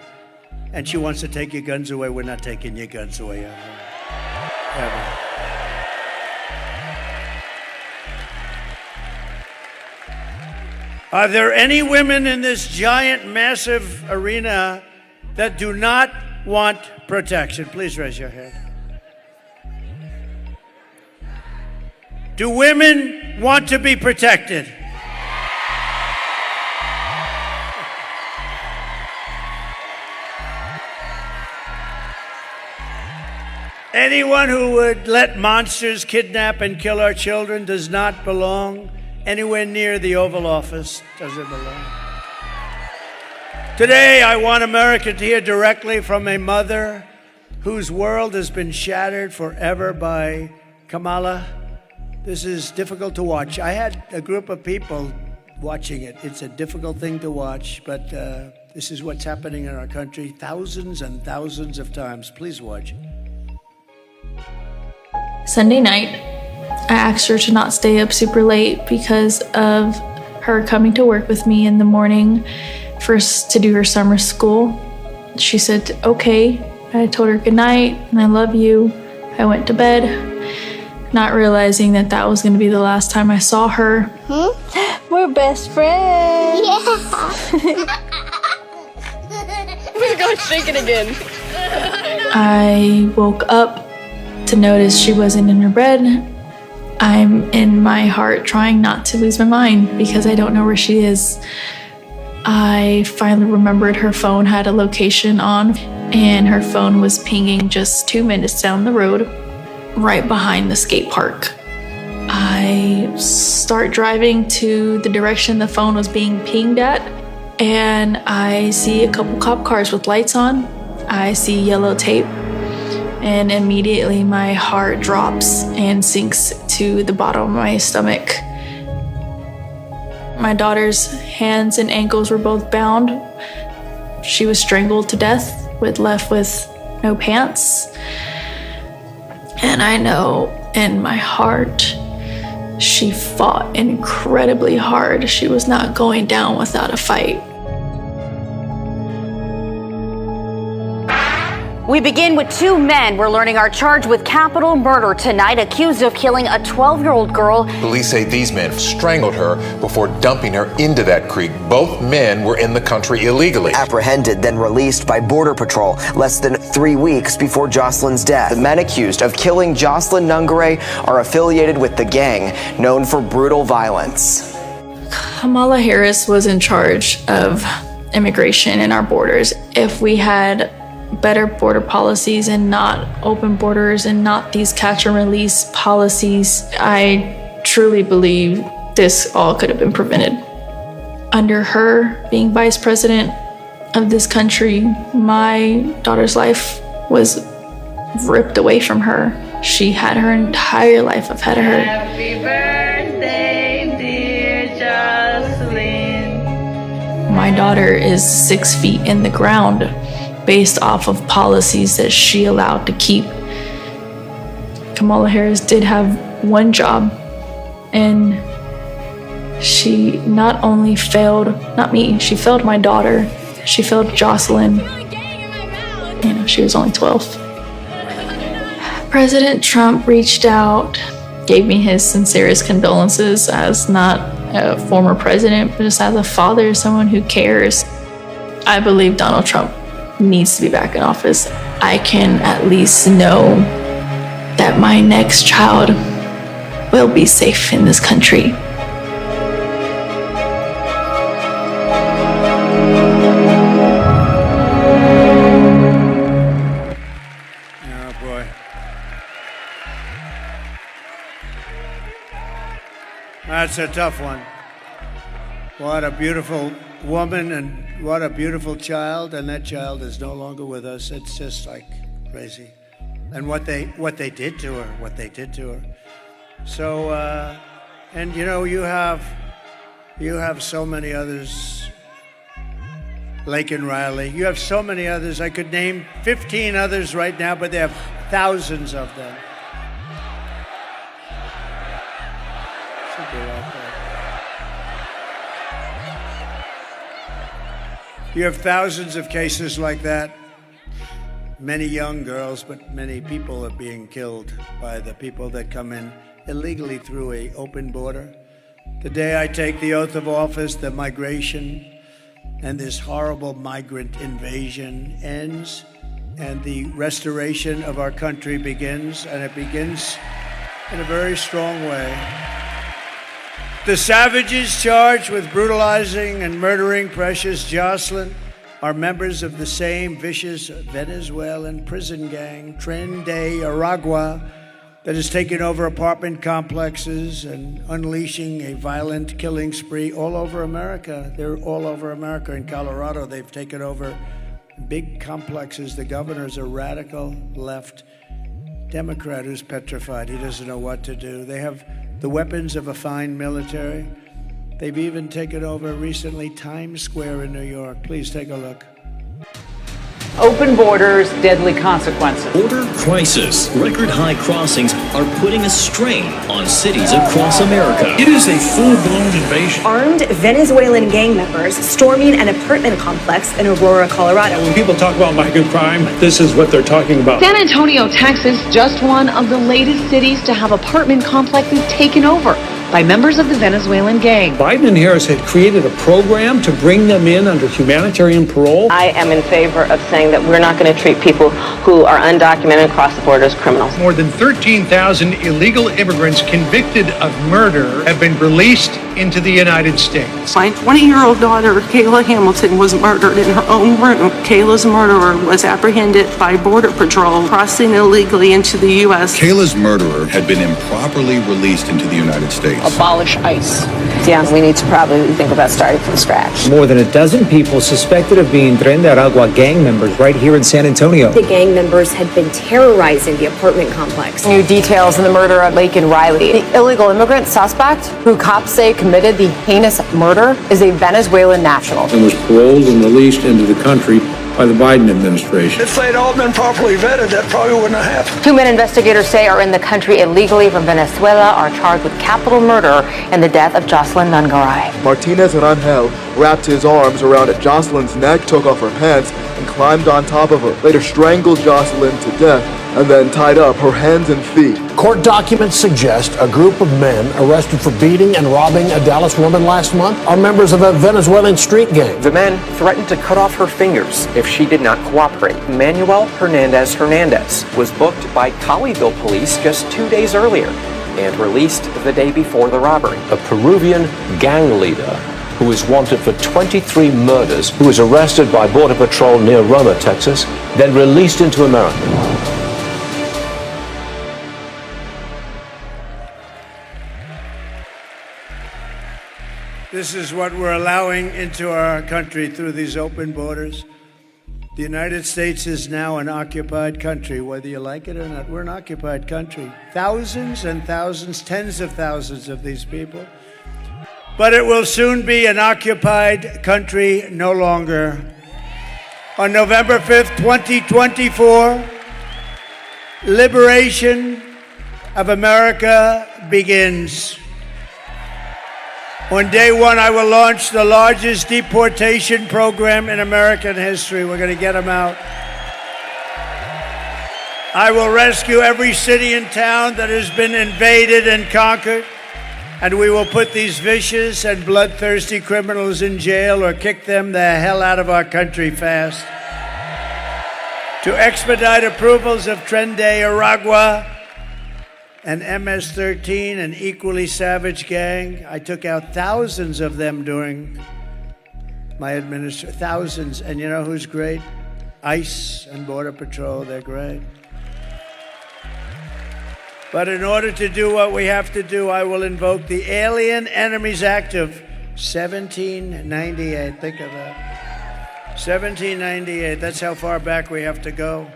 And she wants to take your guns away. We're not taking your guns away ever. Are there any women in this giant, massive arena that do not want protection? Please raise your hand. Do women want to be protected? Anyone who would let monsters kidnap and kill our children does not belong anywhere near the Oval Office. Doesn't belong. Today, I want America to hear directly from a mother whose world has been shattered forever by Kamala. This is difficult to watch. I had a group of people watching it. It's a difficult thing to watch, but this is what's happening in our country thousands and thousands of times. Please watch. Sunday night, I asked her to not stay up super late because of her coming to work with me in the morning first to do her summer school. She said, okay. I told her good night and I love you. I went to bed, not realizing that that was going to be the last time I saw her. We're best friends. Yeah. We're going to shake it again. I woke up to notice she wasn't in her bed. I'm in my heart trying not to lose my mind because I don't know where she is. I finally remembered her phone had a location on, and her phone was pinging just 2 minutes down the road, right behind the skate park. I start driving to the direction the phone was being pinged at, and I see a couple cop cars with lights on. I see yellow tape, and immediately my heart drops and sinks to the bottom of my stomach. My daughter's hands and ankles were both bound. She was strangled to death, left with no pants. And I know in my heart, she fought incredibly hard. She was not going down without a fight. We begin with two men we're learning are charged with capital murder tonight, accused of killing a 12-year-old girl. Police say these men strangled her before dumping her into that creek. Both men were in the country illegally. Apprehended, then released by Border Patrol less than 3 weeks before Jocelyn's death. The men accused of killing Jocelyn Nungare are affiliated with the gang known for brutal violence. Kamala Harris was in charge of immigration in our borders. If we had better border policies and not open borders and not these catch and release policies, I truly believe this all could have been prevented. Under her being vice president of this country, my daughter's life was ripped away from her. She had her entire life ahead of her. Happy birthday, dear Jocelyn. My daughter is 6 feet in the ground based off of policies that she allowed to keep. Kamala Harris did have one job, and she not only failed, not me, she failed my daughter, she failed Jocelyn. She was only 12. President Trump reached out, gave me his sincerest condolences as not a former president, but just as a father, someone who cares. I believe Donald Trump needs to be back in office. I can at least know that my next child will be safe in this country. Oh boy. That's a tough one. What a beautiful woman and what a beautiful child, and that child is no longer with us. It's just like crazy. And what they did to her, So, and you have so many others. Lake and Riley. You have so many others. I could name 15 others right now, but there are thousands of them. Should be like that. You have thousands of cases like that. Many young girls, but many people are being killed by the people that come in illegally through an open border. The day I take the oath of office, the migration and this horrible migrant invasion ends, and the restoration of our country begins, and it begins in a very strong way. The savages charged with brutalizing and murdering precious Jocelyn are members of the same vicious Venezuelan prison gang, Tren de Aragua, that has taken over apartment complexes and unleashing a violent killing spree all over America. They're all over America. In Colorado, they've taken over big complexes. The governor's a radical left Democrat who's petrified. He doesn't know what to do. They have the weapons of a fine military. They've even taken over recently Times Square in New York. Please take a look. Open borders, deadly consequences. Border crisis. Record high crossings are putting a strain on cities across America. It is a full-blown invasion. Armed Venezuelan gang members storming an apartment complex in Aurora, Colorado. When people talk about migrant crime, this is what they're talking about. San Antonio, Texas, just one of the latest cities to have apartment complexes taken over by members of the Venezuelan gang. Biden and Harris had created a program to bring them in under humanitarian parole. I am in favor of saying that we're not going to treat people who are undocumented across the border as criminals. More than 13,000 illegal immigrants convicted of murder have been released into the United States. My 20-year-old daughter, Kayla Hamilton, was murdered in her own room. Kayla's murderer was apprehended by Border Patrol crossing illegally into the U.S. Kayla's murderer had been improperly released into the United States. Abolish ICE. Yeah, we need to probably think about starting from scratch. More than a dozen people suspected of being Tren de Aragua gang members right here in San Antonio. The gang members had been terrorizing the apartment complex. New details in the murder of Lake and Riley. The illegal immigrant suspect, who cops say committed the heinous murder, is a Venezuelan national. And was paroled and released into the country by the Biden administration. If they'd all been properly vetted, that probably wouldn't have happened. 2 men investigators say are in the country illegally from Venezuela are charged with capital murder and the death of Jocelyn Nungaray. Martinez Rangel wrapped his arms around Jocelyn's neck, took off her pants, and climbed on top of her. Later strangled Jocelyn to death and then tied up her hands and feet. Court documents suggest a group of men arrested for beating and robbing a Dallas woman last month are members of a Venezuelan street gang. The men threatened to cut off her fingers if she did not cooperate. Manuel Hernandez was booked by Colleyville police just 2 days earlier and released the day before the robbery. A Peruvian gang leader who is wanted for 23 murders, who was arrested by Border Patrol near Roma, Texas, then released into America. This is what we're allowing into our country through these open borders. The United States is now an occupied country, whether you like it or not. We're an occupied country. Thousands and thousands, tens of thousands of these people. But it will soon be an occupied country no longer. On November 5th, 2024, liberation of America begins. On day one, I will launch the largest deportation program in American history. We're going to get them out. I will rescue every city and town that has been invaded and conquered, and we will put these vicious and bloodthirsty criminals in jail or kick them the hell out of our country fast. To expedite approvals of Tren de Aragua and MS-13, an equally savage gang. I took out thousands of them during my administration. Thousands. And you know who's great? ICE and Border Patrol, they're great. But in order to do what we have to do, I will invoke the Alien Enemies Act of 1798. Think of that. 1798, that's how far back we have to go.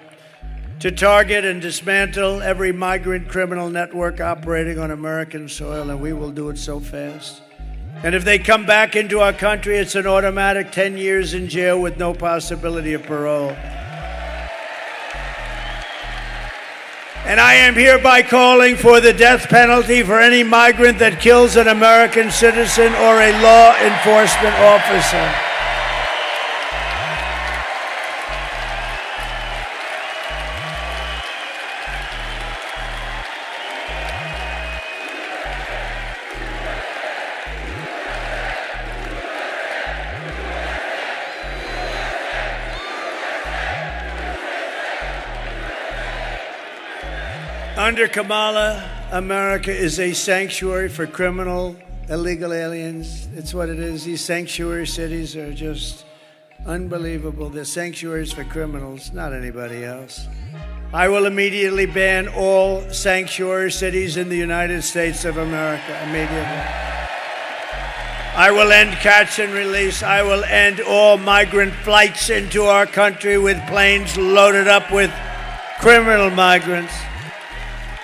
To target and dismantle every migrant criminal network operating on American soil, and we will do it so fast. And if they come back into our country, it's an automatic 10 years in jail with no possibility of parole. And I am hereby calling for the death penalty for any migrant that kills an American citizen or a law enforcement officer. Under Kamala, America is a sanctuary for criminal, illegal aliens. It's what it is. These sanctuary cities are just Unbelievable. They're sanctuaries for criminals, not anybody else. I will immediately ban all sanctuary cities in the United States of America. Immediately. I will end catch and release. I will end all migrant flights into our country with planes loaded up with criminal migrants.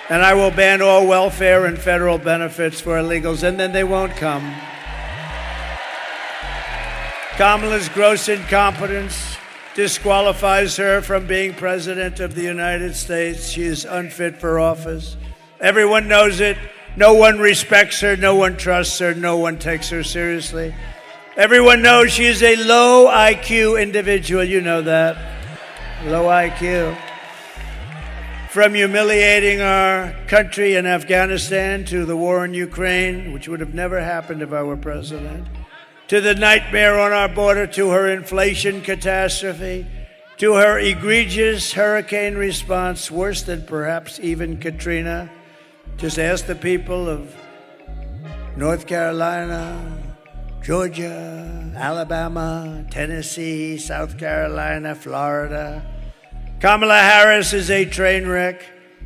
And I will ban all welfare and federal benefits for illegals, and then they won't come. Kamala's gross incompetence disqualifies her from being president of the United States. She is unfit for office. Everyone knows it. No one respects her. No one trusts her. No one takes her seriously. Everyone knows she is a low IQ individual. You know that. Low IQ. From humiliating our country in Afghanistan to the war in Ukraine, which would have never happened if I were president, to the nightmare on our border, to her inflation catastrophe, to her egregious hurricane response, worse than perhaps even Katrina. Just ask the people of North Carolina, Georgia, Alabama, Tennessee, South Carolina, Florida. Kamala Harris is a train wreck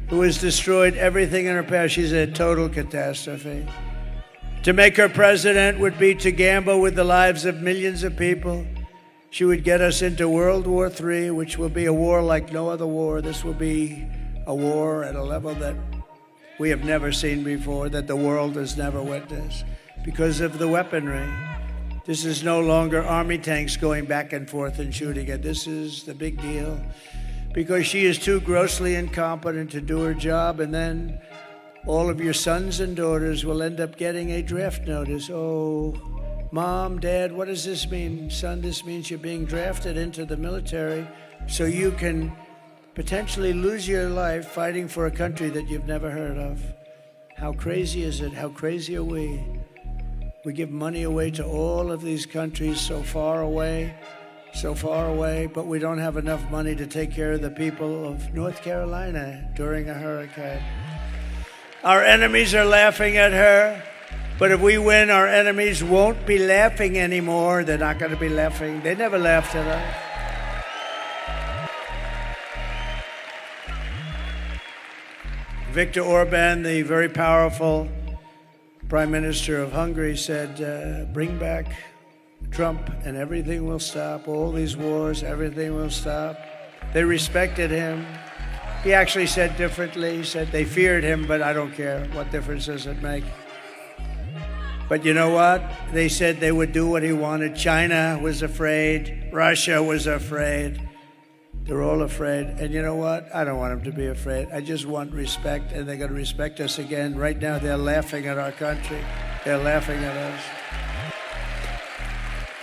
who has destroyed everything in her path. She's a total catastrophe. To make her president would be to gamble with the lives of millions of people. She would get us into World War III, which will be a war like no other war. This will be a war at a level that we have never seen before, that the world has never witnessed, because of the weaponry. This is no longer army tanks going back and forth and shooting it. This is the big deal, because she is too grossly incompetent to do her job, and then all of your sons and daughters will end up getting a draft notice. Oh, Mom, Dad, what does this mean? Son, this means you're being drafted into the military so you can potentially lose your life fighting for a country that you've never heard of. How crazy is it? How crazy are we? We give money away to all of these countries so far away, but we don't have enough money to take care of the people of North Carolina during a hurricane. Our enemies are laughing at her, but if we win, our enemies won't be laughing anymore. They're not going to be laughing. They never laughed at us. Viktor Orban, the very powerful Prime Minister of Hungary, said, bring back Trump and everything will stop. All these wars, everything will stop. They respected him. He actually said differently. He said they feared him, but I don't care. What difference does it make? But you know what? They said they would do what he wanted. China was afraid. Russia was afraid. They're all afraid. And you know what? I don't want them to be afraid. I just want respect, and they're going to respect us again. Right now, they're laughing at our country. They're laughing at us.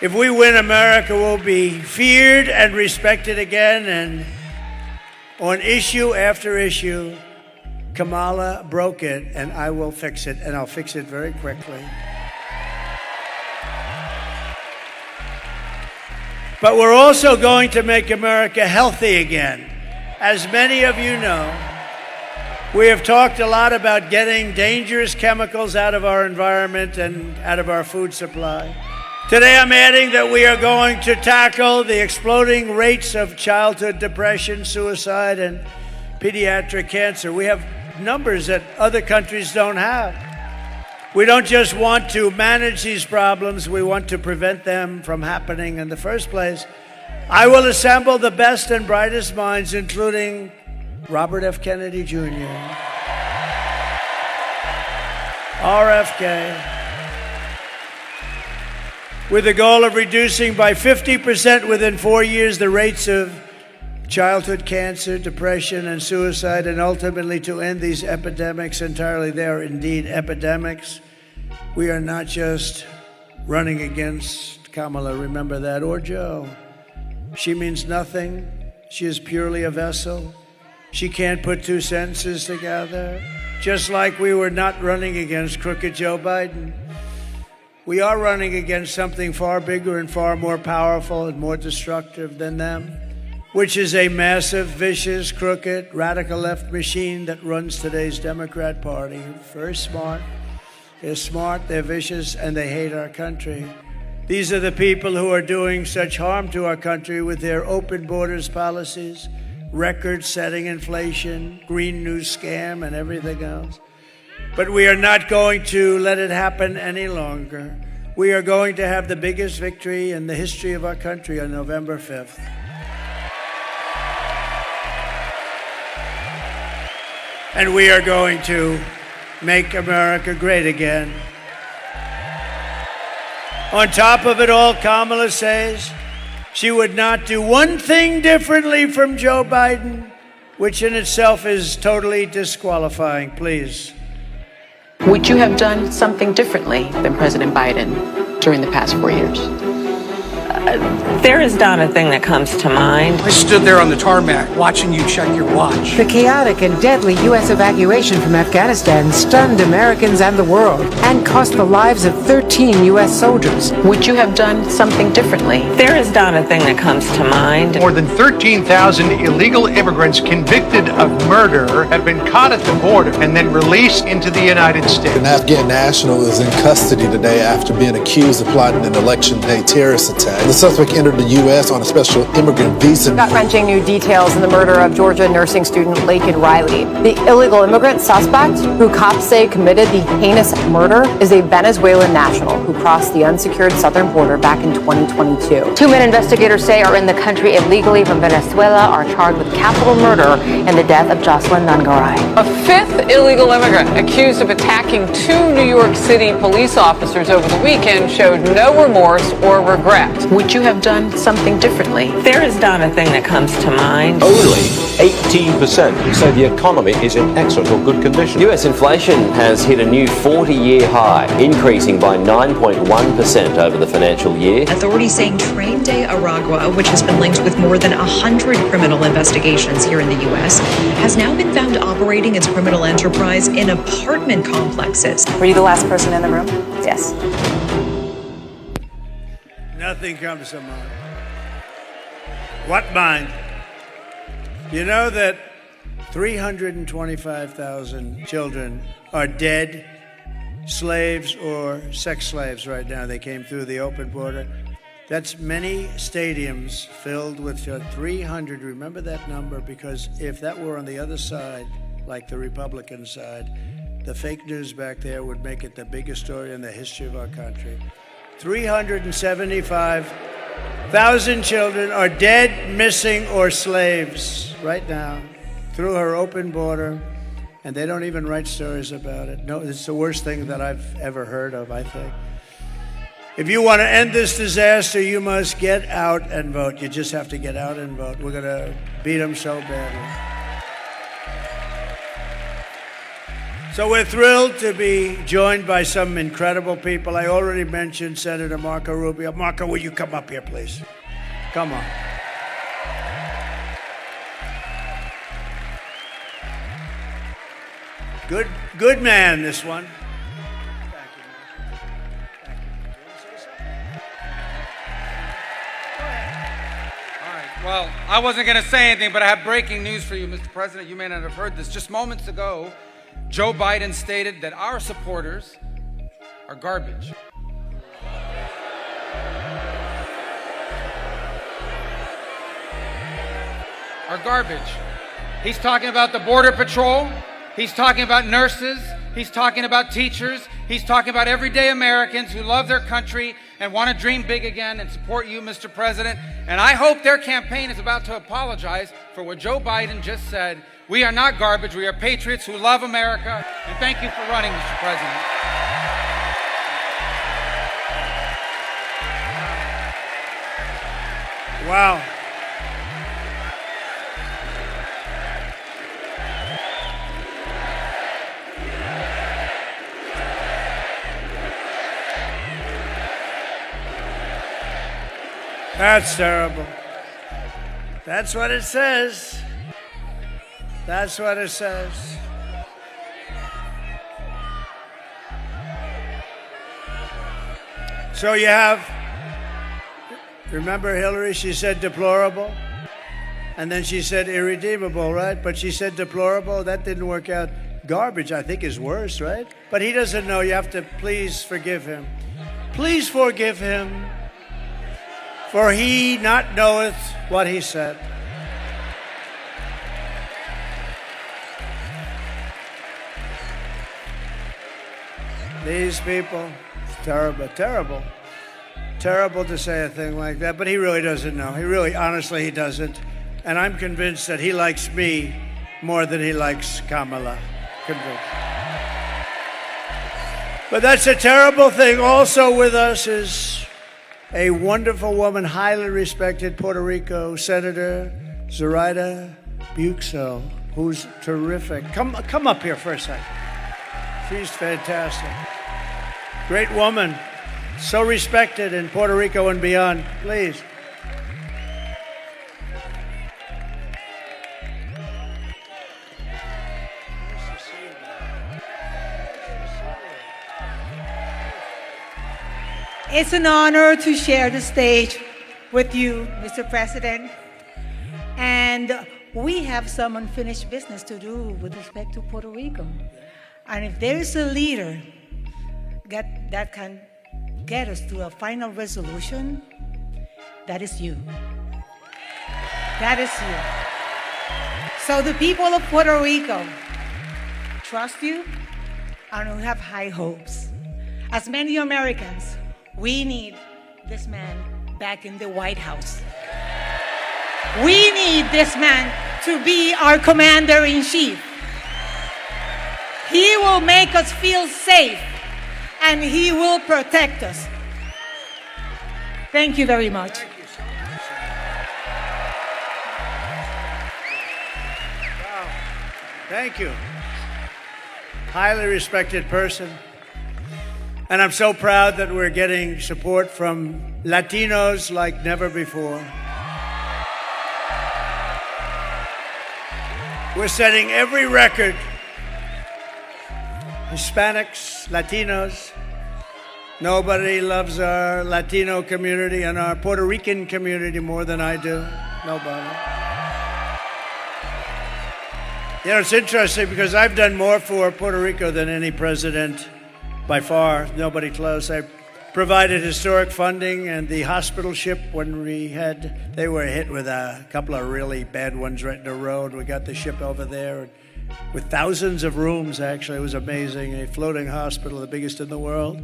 If we win, America will be feared and respected again. And on issue after issue, Kamala broke it, and I will fix it, and I'll fix it very quickly. But we're also going to make America healthy again. As many of you know, we have talked a lot about getting dangerous chemicals out of our environment and out of our food supply. Today I'm adding that we are going to tackle the exploding rates of childhood depression, suicide, and pediatric cancer. We have numbers that other countries don't have. We don't just want to manage these problems, we want to prevent them from happening in the first place. I will assemble the best and brightest minds, including Robert F. Kennedy Jr., RFK, with the goal of reducing by 50% within 4 years the rates of childhood cancer, depression, and suicide, and ultimately to end these epidemics entirely. They are indeed epidemics. We are not just running against Kamala, remember that, or Joe. She means nothing. She is purely a vessel. She can't put two sentences together. Just like we were not running against crooked Joe Biden. We are running against something far bigger and far more powerful and more destructive than them, which is a massive, vicious, crooked, radical left machine that runs today's Democrat Party. Very smart. They're smart, they're vicious, and they hate our country. These are the people who are doing such harm to our country with their open borders policies, record-setting inflation, Green New Scam, and everything else. But we are not going to let it happen any longer. We are going to have the biggest victory in the history of our country on November 5th. And we are going to make America great again. On top of it all, Kamala says she would not do one thing differently from Joe Biden, which in itself is totally disqualifying. Please. Would you have done something differently than President Biden during the past 4 years? There is not a thing that comes to mind. I stood there on the tarmac watching you check your watch. The chaotic and deadly U.S. evacuation from Afghanistan stunned Americans and the world and cost the lives of 13 U.S. soldiers. Would you have done something differently? There is not a thing that comes to mind. More than 13,000 illegal immigrants convicted of murder have been caught at the border and then released into the United States. An Afghan national is in custody today after being accused of plotting an election day terrorist attack. The suspect entered the U.S. on a special immigrant visa. Gut-wrenching new details in the murder of Georgia nursing student Laken Riley. The illegal immigrant suspect, who cops say committed the heinous murder, is a Venezuelan national who crossed the unsecured southern border back in 2022. Two men investigators say are in the country illegally from Venezuela are charged with capital murder in the death of Jocelyn Nungaray. A fifth illegal immigrant accused of attacking two New York City police officers over the weekend showed no remorse or regret. Would you have done something differently? There is not a thing that comes to mind. Only 18% say the economy is in excellent or good condition. U.S. inflation has hit a new 40-year high, increasing by 9.1% over the financial year. Authorities saying Train de Aragua, which has been linked with more than 100 criminal investigations here in the U.S., has now been found operating its criminal enterprise in apartment complexes. Were you the last person in the room? Yes. Nothing comes to mind. What mind? You know that 325,000 children are dead slaves or sex slaves right now. They came through the open border. That's many stadiums filled with 300. Remember that number, because if that were on the other side, like the Republican side, the fake news back there would make it the biggest story in the history of our country. 375,000 children are dead, missing, or slaves right now through her open border, and they don't even write stories about it. No, it's the worst thing that I've ever heard of, I think. If you want to end this disaster, you must get out and vote. You just have to get out and vote. We're going to beat them so badly. So we're thrilled to be joined by some incredible people. I already mentioned Senator Marco Rubio. Marco, will you come up here, please? Come on. Good man, this one. Thank you, man. Thank you. Do you want to say something? Go ahead. All right. Well, I wasn't going to say anything, but I have breaking news for you, Mr. President. You may not have heard this. Just moments ago, Joe Biden stated that our supporters are garbage. Are garbage. He's talking about the Border Patrol. He's talking about nurses. He's talking about teachers. He's talking about everyday Americans who love their country and want to dream big again and support you, Mr. President. And I hope their campaign is about to apologize for what Joe Biden just said. We are not garbage. We are patriots who love America. And thank you for running, Mr. President. Wow. That's terrible. That's what it says. That's what it says. So you have, remember Hillary, she said deplorable, and then she said irredeemable, right? But she said deplorable, that didn't work out. Garbage, I think, is worse, right? But he doesn't know. You have to please forgive him. Please forgive him. for he not knoweth what he said. These people, it's terrible, terrible. Terrible to say a thing like that, but he really doesn't know. He really, honestly, he doesn't. And I'm convinced that he likes me more than he likes Kamala. Convinced. But that's a terrible thing. Also with us is a wonderful woman, highly respected Puerto Rico Senator Zoraida Buxo, who's terrific. Come up here for a second. She's fantastic. Great woman. So respected in Puerto Rico and beyond. Please. It's an honor to share the stage with you, Mr. President. And we have some unfinished business to do with respect to Puerto Rico. And if there is a leader that can get us to a final resolution, that is you. That is you. So the people of Puerto Rico trust you, and we have high hopes. As many Americans, we need this man back in the White House. We need this man to be our commander-in-chief. He will make us feel safe, and he will protect us. Thank you very much. Thank you so much. Wow. Thank you. Highly respected person. And I'm so proud that we're getting support from Latinos like never before. We're setting every record. Hispanics, Latinos. Nobody loves our Latino community and our Puerto Rican community more than I do. Nobody. You know, it's interesting because I've done more for Puerto Rico than any president by far. Nobody close. I provided historic funding and the hospital ship when they were hit with a couple of really bad ones right in the road. We got the ship over there with thousands of rooms, actually. It was amazing. A floating hospital, the biggest in the world.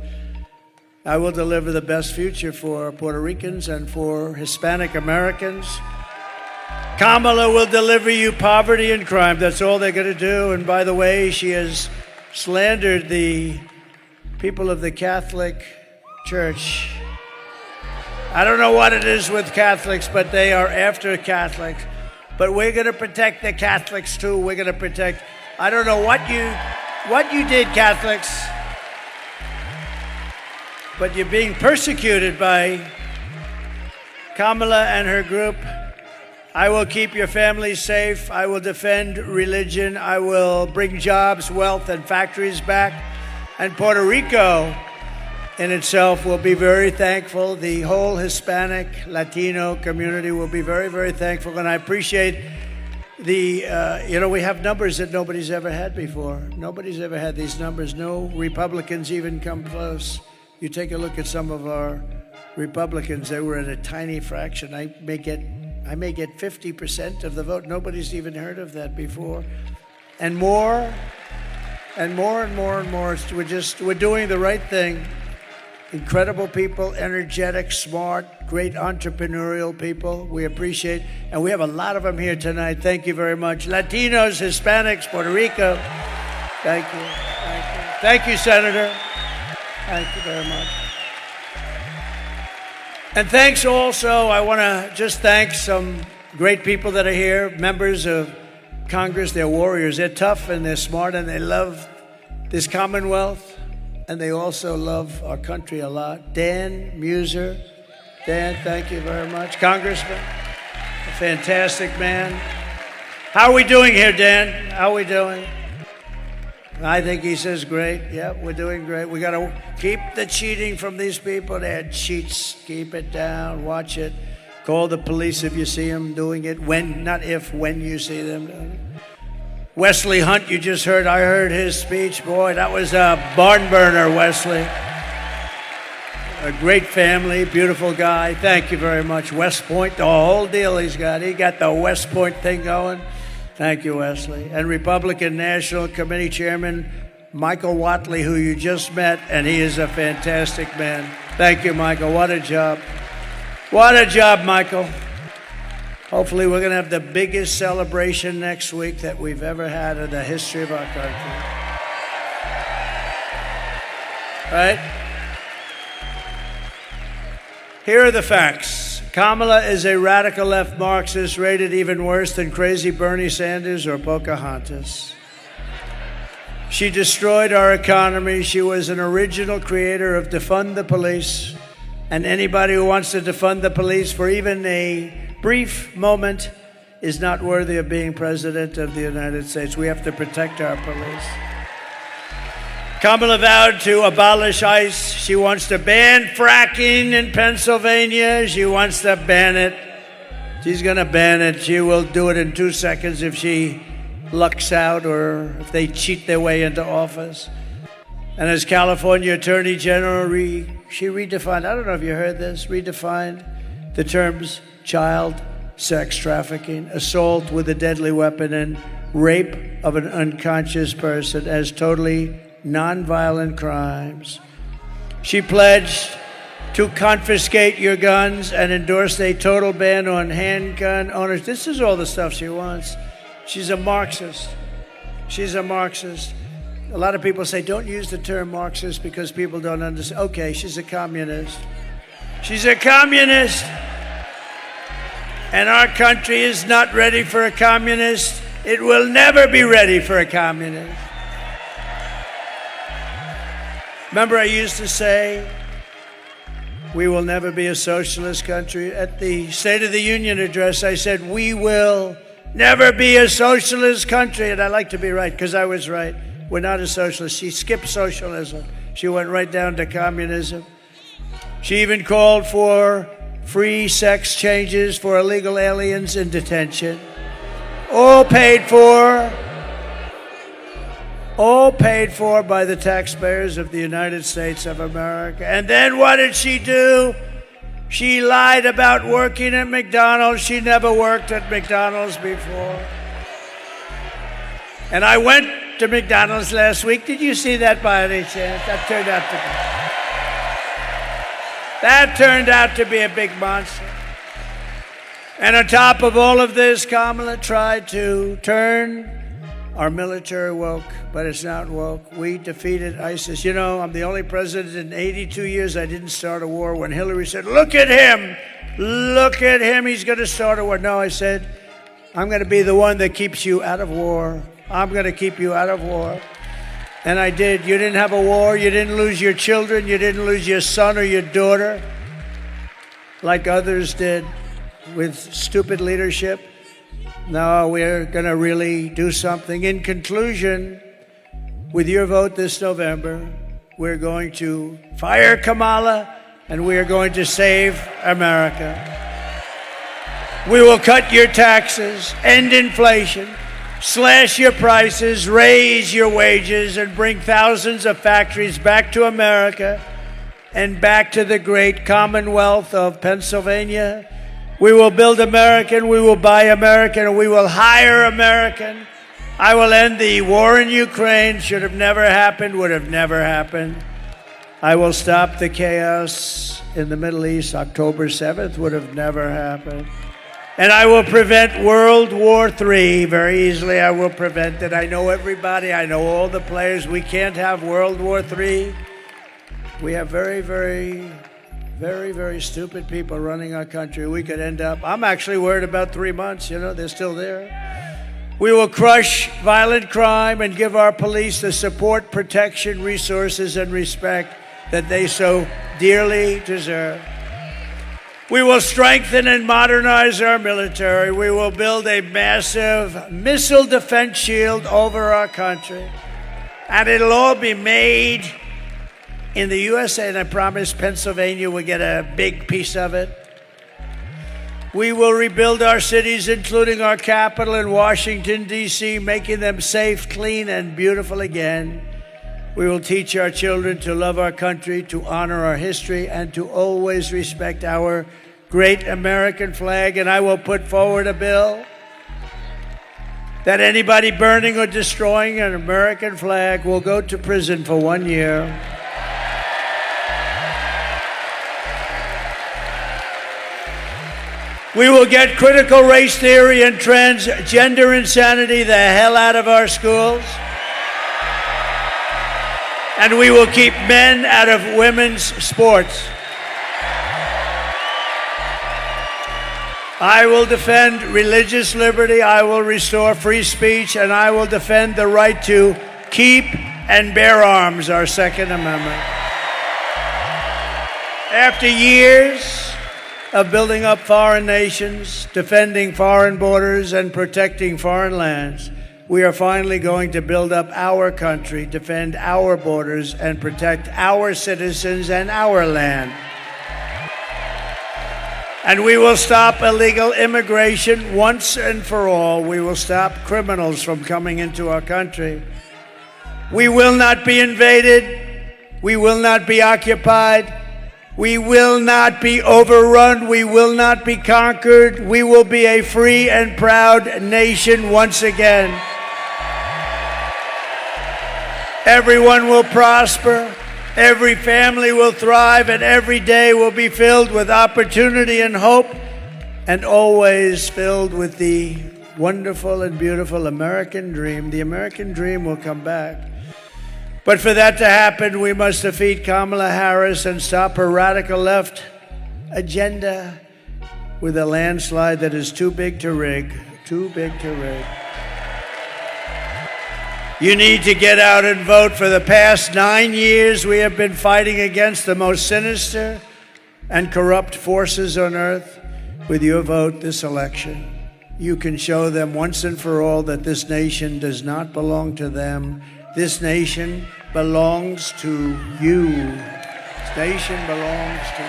I will deliver the best future for Puerto Ricans and for Hispanic Americans. Kamala will deliver you poverty and crime. That's all they're going to do. And by the way, she has slandered the people of the Catholic Church. I don't know what it is with Catholics, but they are after Catholics. But we're going to protect the Catholics too. We're going to protect. I don't know what you did, Catholics, but you're being persecuted by Kamala and her group. I will keep your families safe. I will defend religion. I will bring jobs, wealth, and factories back. And Puerto Rico in itself will be very thankful. The whole Hispanic, Latino community will be very, very thankful. And I appreciate we have numbers that nobody's ever had before. Nobody's ever had these numbers. No Republicans even come close. You take a look at some of our Republicans, they were at a tiny fraction. I may get 50% of the vote. Nobody's even heard of that before. And more and more and more and more. We're doing the right thing. Incredible people, energetic, smart, great entrepreneurial people. We appreciate, and we have a lot of them here tonight. Thank you very much. Latinos, Hispanics, Puerto Rico. Thank you. Thank you. Thank you, Senator. Thank you very much. And thanks also, I want to just thank some great people that are here, members of Congress. They're warriors. They're tough and they're smart and they love this Commonwealth. And they also love our country a lot. Dan Muser. Dan, thank you very much. Congressman, a fantastic man. How are we doing here, Dan? How are we doing? I think he says great. Yeah, we're doing great. We got to keep the cheating from these people. They're cheats. Keep it down. Watch it. Call the police if you see them doing it. When, not if, when you see them doing it. Wesley Hunt, you just heard. I heard his speech. Boy, that was a barn burner, Wesley. A great family, beautiful guy. Thank you very much. West Point, the whole deal he's got. He got the West Point thing going. Thank you, Wesley. And Republican National Committee Chairman Michael Watley, who you just met, and he is a fantastic man. Thank you, Michael. What a job. What a job, Michael. Hopefully we're going to have the biggest celebration next week that we've ever had in the history of our country. Right? Here are the facts. Kamala is a radical left Marxist rated even worse than crazy Bernie Sanders or Pocahontas. She destroyed our economy. She was an original creator of defund the police. And anybody who wants to defund the police for even a brief moment is not worthy of being president of the United States. We have to protect our police. Kamala vowed to abolish ICE. She wants to ban fracking in Pennsylvania. She wants to ban it. She's going to ban it. She will do it in 2 seconds if she lucks out or if they cheat their way into office. And as California Attorney General, she redefined, I don't know if you heard this, redefined the terms child sex trafficking, assault with a deadly weapon, and rape of an unconscious person as totally nonviolent crimes. She pledged to confiscate your guns and endorsed a total ban on handgun owners. This is all the stuff she wants. She's a Marxist. She's a Marxist. A lot of people say, don't use the term Marxist because people don't understand. Okay, she's a communist. She's a communist. And our country is not ready for a communist. It will never be ready for a communist. Remember, I used to say, we will never be a socialist country. At the State of the Union address, I said, we will never be a socialist country. And I like to be right, because I was right. We're not a socialist. She skipped socialism. She went right down to communism. She even called for free sex changes for illegal aliens in detention. All paid for by the taxpayers of the United States of America. And then what did she do? She lied about working at McDonald's. She never worked at McDonald's before. And I went to McDonald's last week. Did you see that by any chance? That turned out to be a big monster. And on top of all of this, Kamala tried to turn our military woke, but it's not woke. We defeated ISIS. You know, I'm the only president in 82 years I didn't start a war. When Hillary said, look at him, he's going to start a war. No, I said, I'm going to be the one that keeps you out of war. I'm going to keep you out of war. And I did. You didn't have a war. You didn't lose your children. You didn't lose your son or your daughter like others did with stupid leadership. No, we're going to really do something. In conclusion, with your vote this November, we're going to fire Kamala and we are going to save America. We will cut your taxes, end inflation, slash your prices, raise your wages, and bring thousands of factories back to America and back to the great Commonwealth of Pennsylvania. We will build American, we will buy American, and we will hire American. I will end the war in Ukraine. Should have never happened, would have never happened. I will stop the chaos in the Middle East. October 7th would have never happened. And I will prevent World War III very easily. I will prevent it. I know everybody. I know all the players. We can't have World War III. We have very, very stupid people running our country. We could end up, I'm actually worried about 3 months, they're still there. We will crush violent crime and give our police the support, protection, resources, and respect that they so dearly deserve. We will strengthen and modernize our military. We will build a massive missile defense shield over our country. And it'll all be made in the USA, and I promise Pennsylvania will get a big piece of it. We will rebuild our cities, including our capital in Washington, D.C., making them safe, clean, and beautiful again. We will teach our children to love our country, to honor our history, and to always respect our great American flag. And I will put forward a bill that anybody burning or destroying an American flag will go to prison for 1 year. We will get critical race theory and transgender insanity the hell out of our schools. And we will keep men out of women's sports. I will defend religious liberty, I will restore free speech, and I will defend the right to keep and bear arms, our Second Amendment. After years of building up foreign nations, defending foreign borders, and protecting foreign lands, we are finally going to build up our country, defend our borders, and protect our citizens and our land. And we will stop illegal immigration once and for all. We will stop criminals from coming into our country. We will not be invaded. We will not be occupied. We will not be overrun. We will not be conquered. We will be a free and proud nation once again. Everyone will prosper, every family will thrive, and every day will be filled with opportunity and hope, and always filled with the wonderful and beautiful American dream. The American dream will come back. But for that to happen, we must defeat Kamala Harris and stop her radical left agenda with a landslide that is too big to rig, too big to rig. You need to get out and vote. For the past 9 years, we have been fighting against the most sinister and corrupt forces on earth. With your vote this election, you can show them once and for all that this nation does not belong to them. This nation belongs to you. This nation belongs to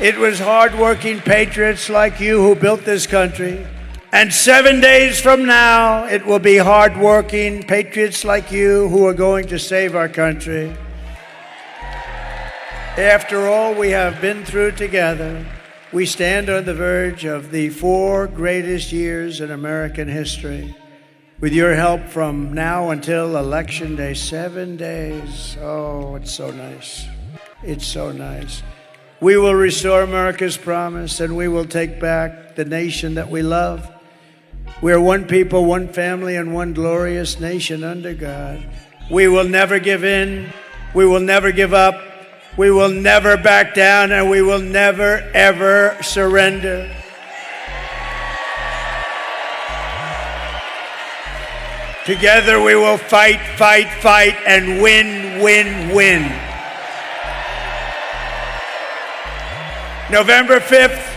you. It was hardworking patriots like you who built this country. And 7 days from now, it will be hardworking patriots like you who are going to save our country. After all we have been through together, we stand on the verge of the 4 greatest years in American history. With your help from now until Election Day, 7 days. Oh, it's so nice. It's so nice. We will restore America's promise, and we will take back the nation that we love. We are one people, one family, and one glorious nation under God. We will never give in. We will never give up. We will never back down, and we will never, ever surrender. Together we will fight, fight, fight, and win, win, win. November 5th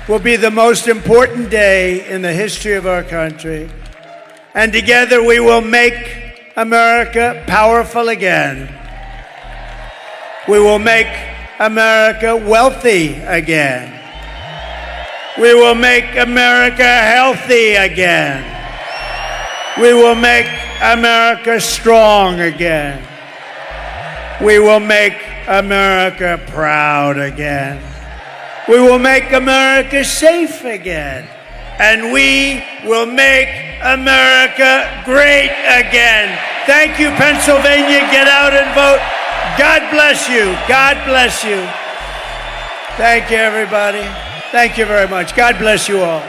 will be the most important day in the history of our country. And together we will make America powerful again. We will make America wealthy again. We will make America healthy again. We will make America strong again. We will make America proud again. We will make America safe again. And we will make America great again. Thank you, Pennsylvania. Get out and vote. God bless you. God bless you. Thank you, everybody. Thank you very much. God bless you all.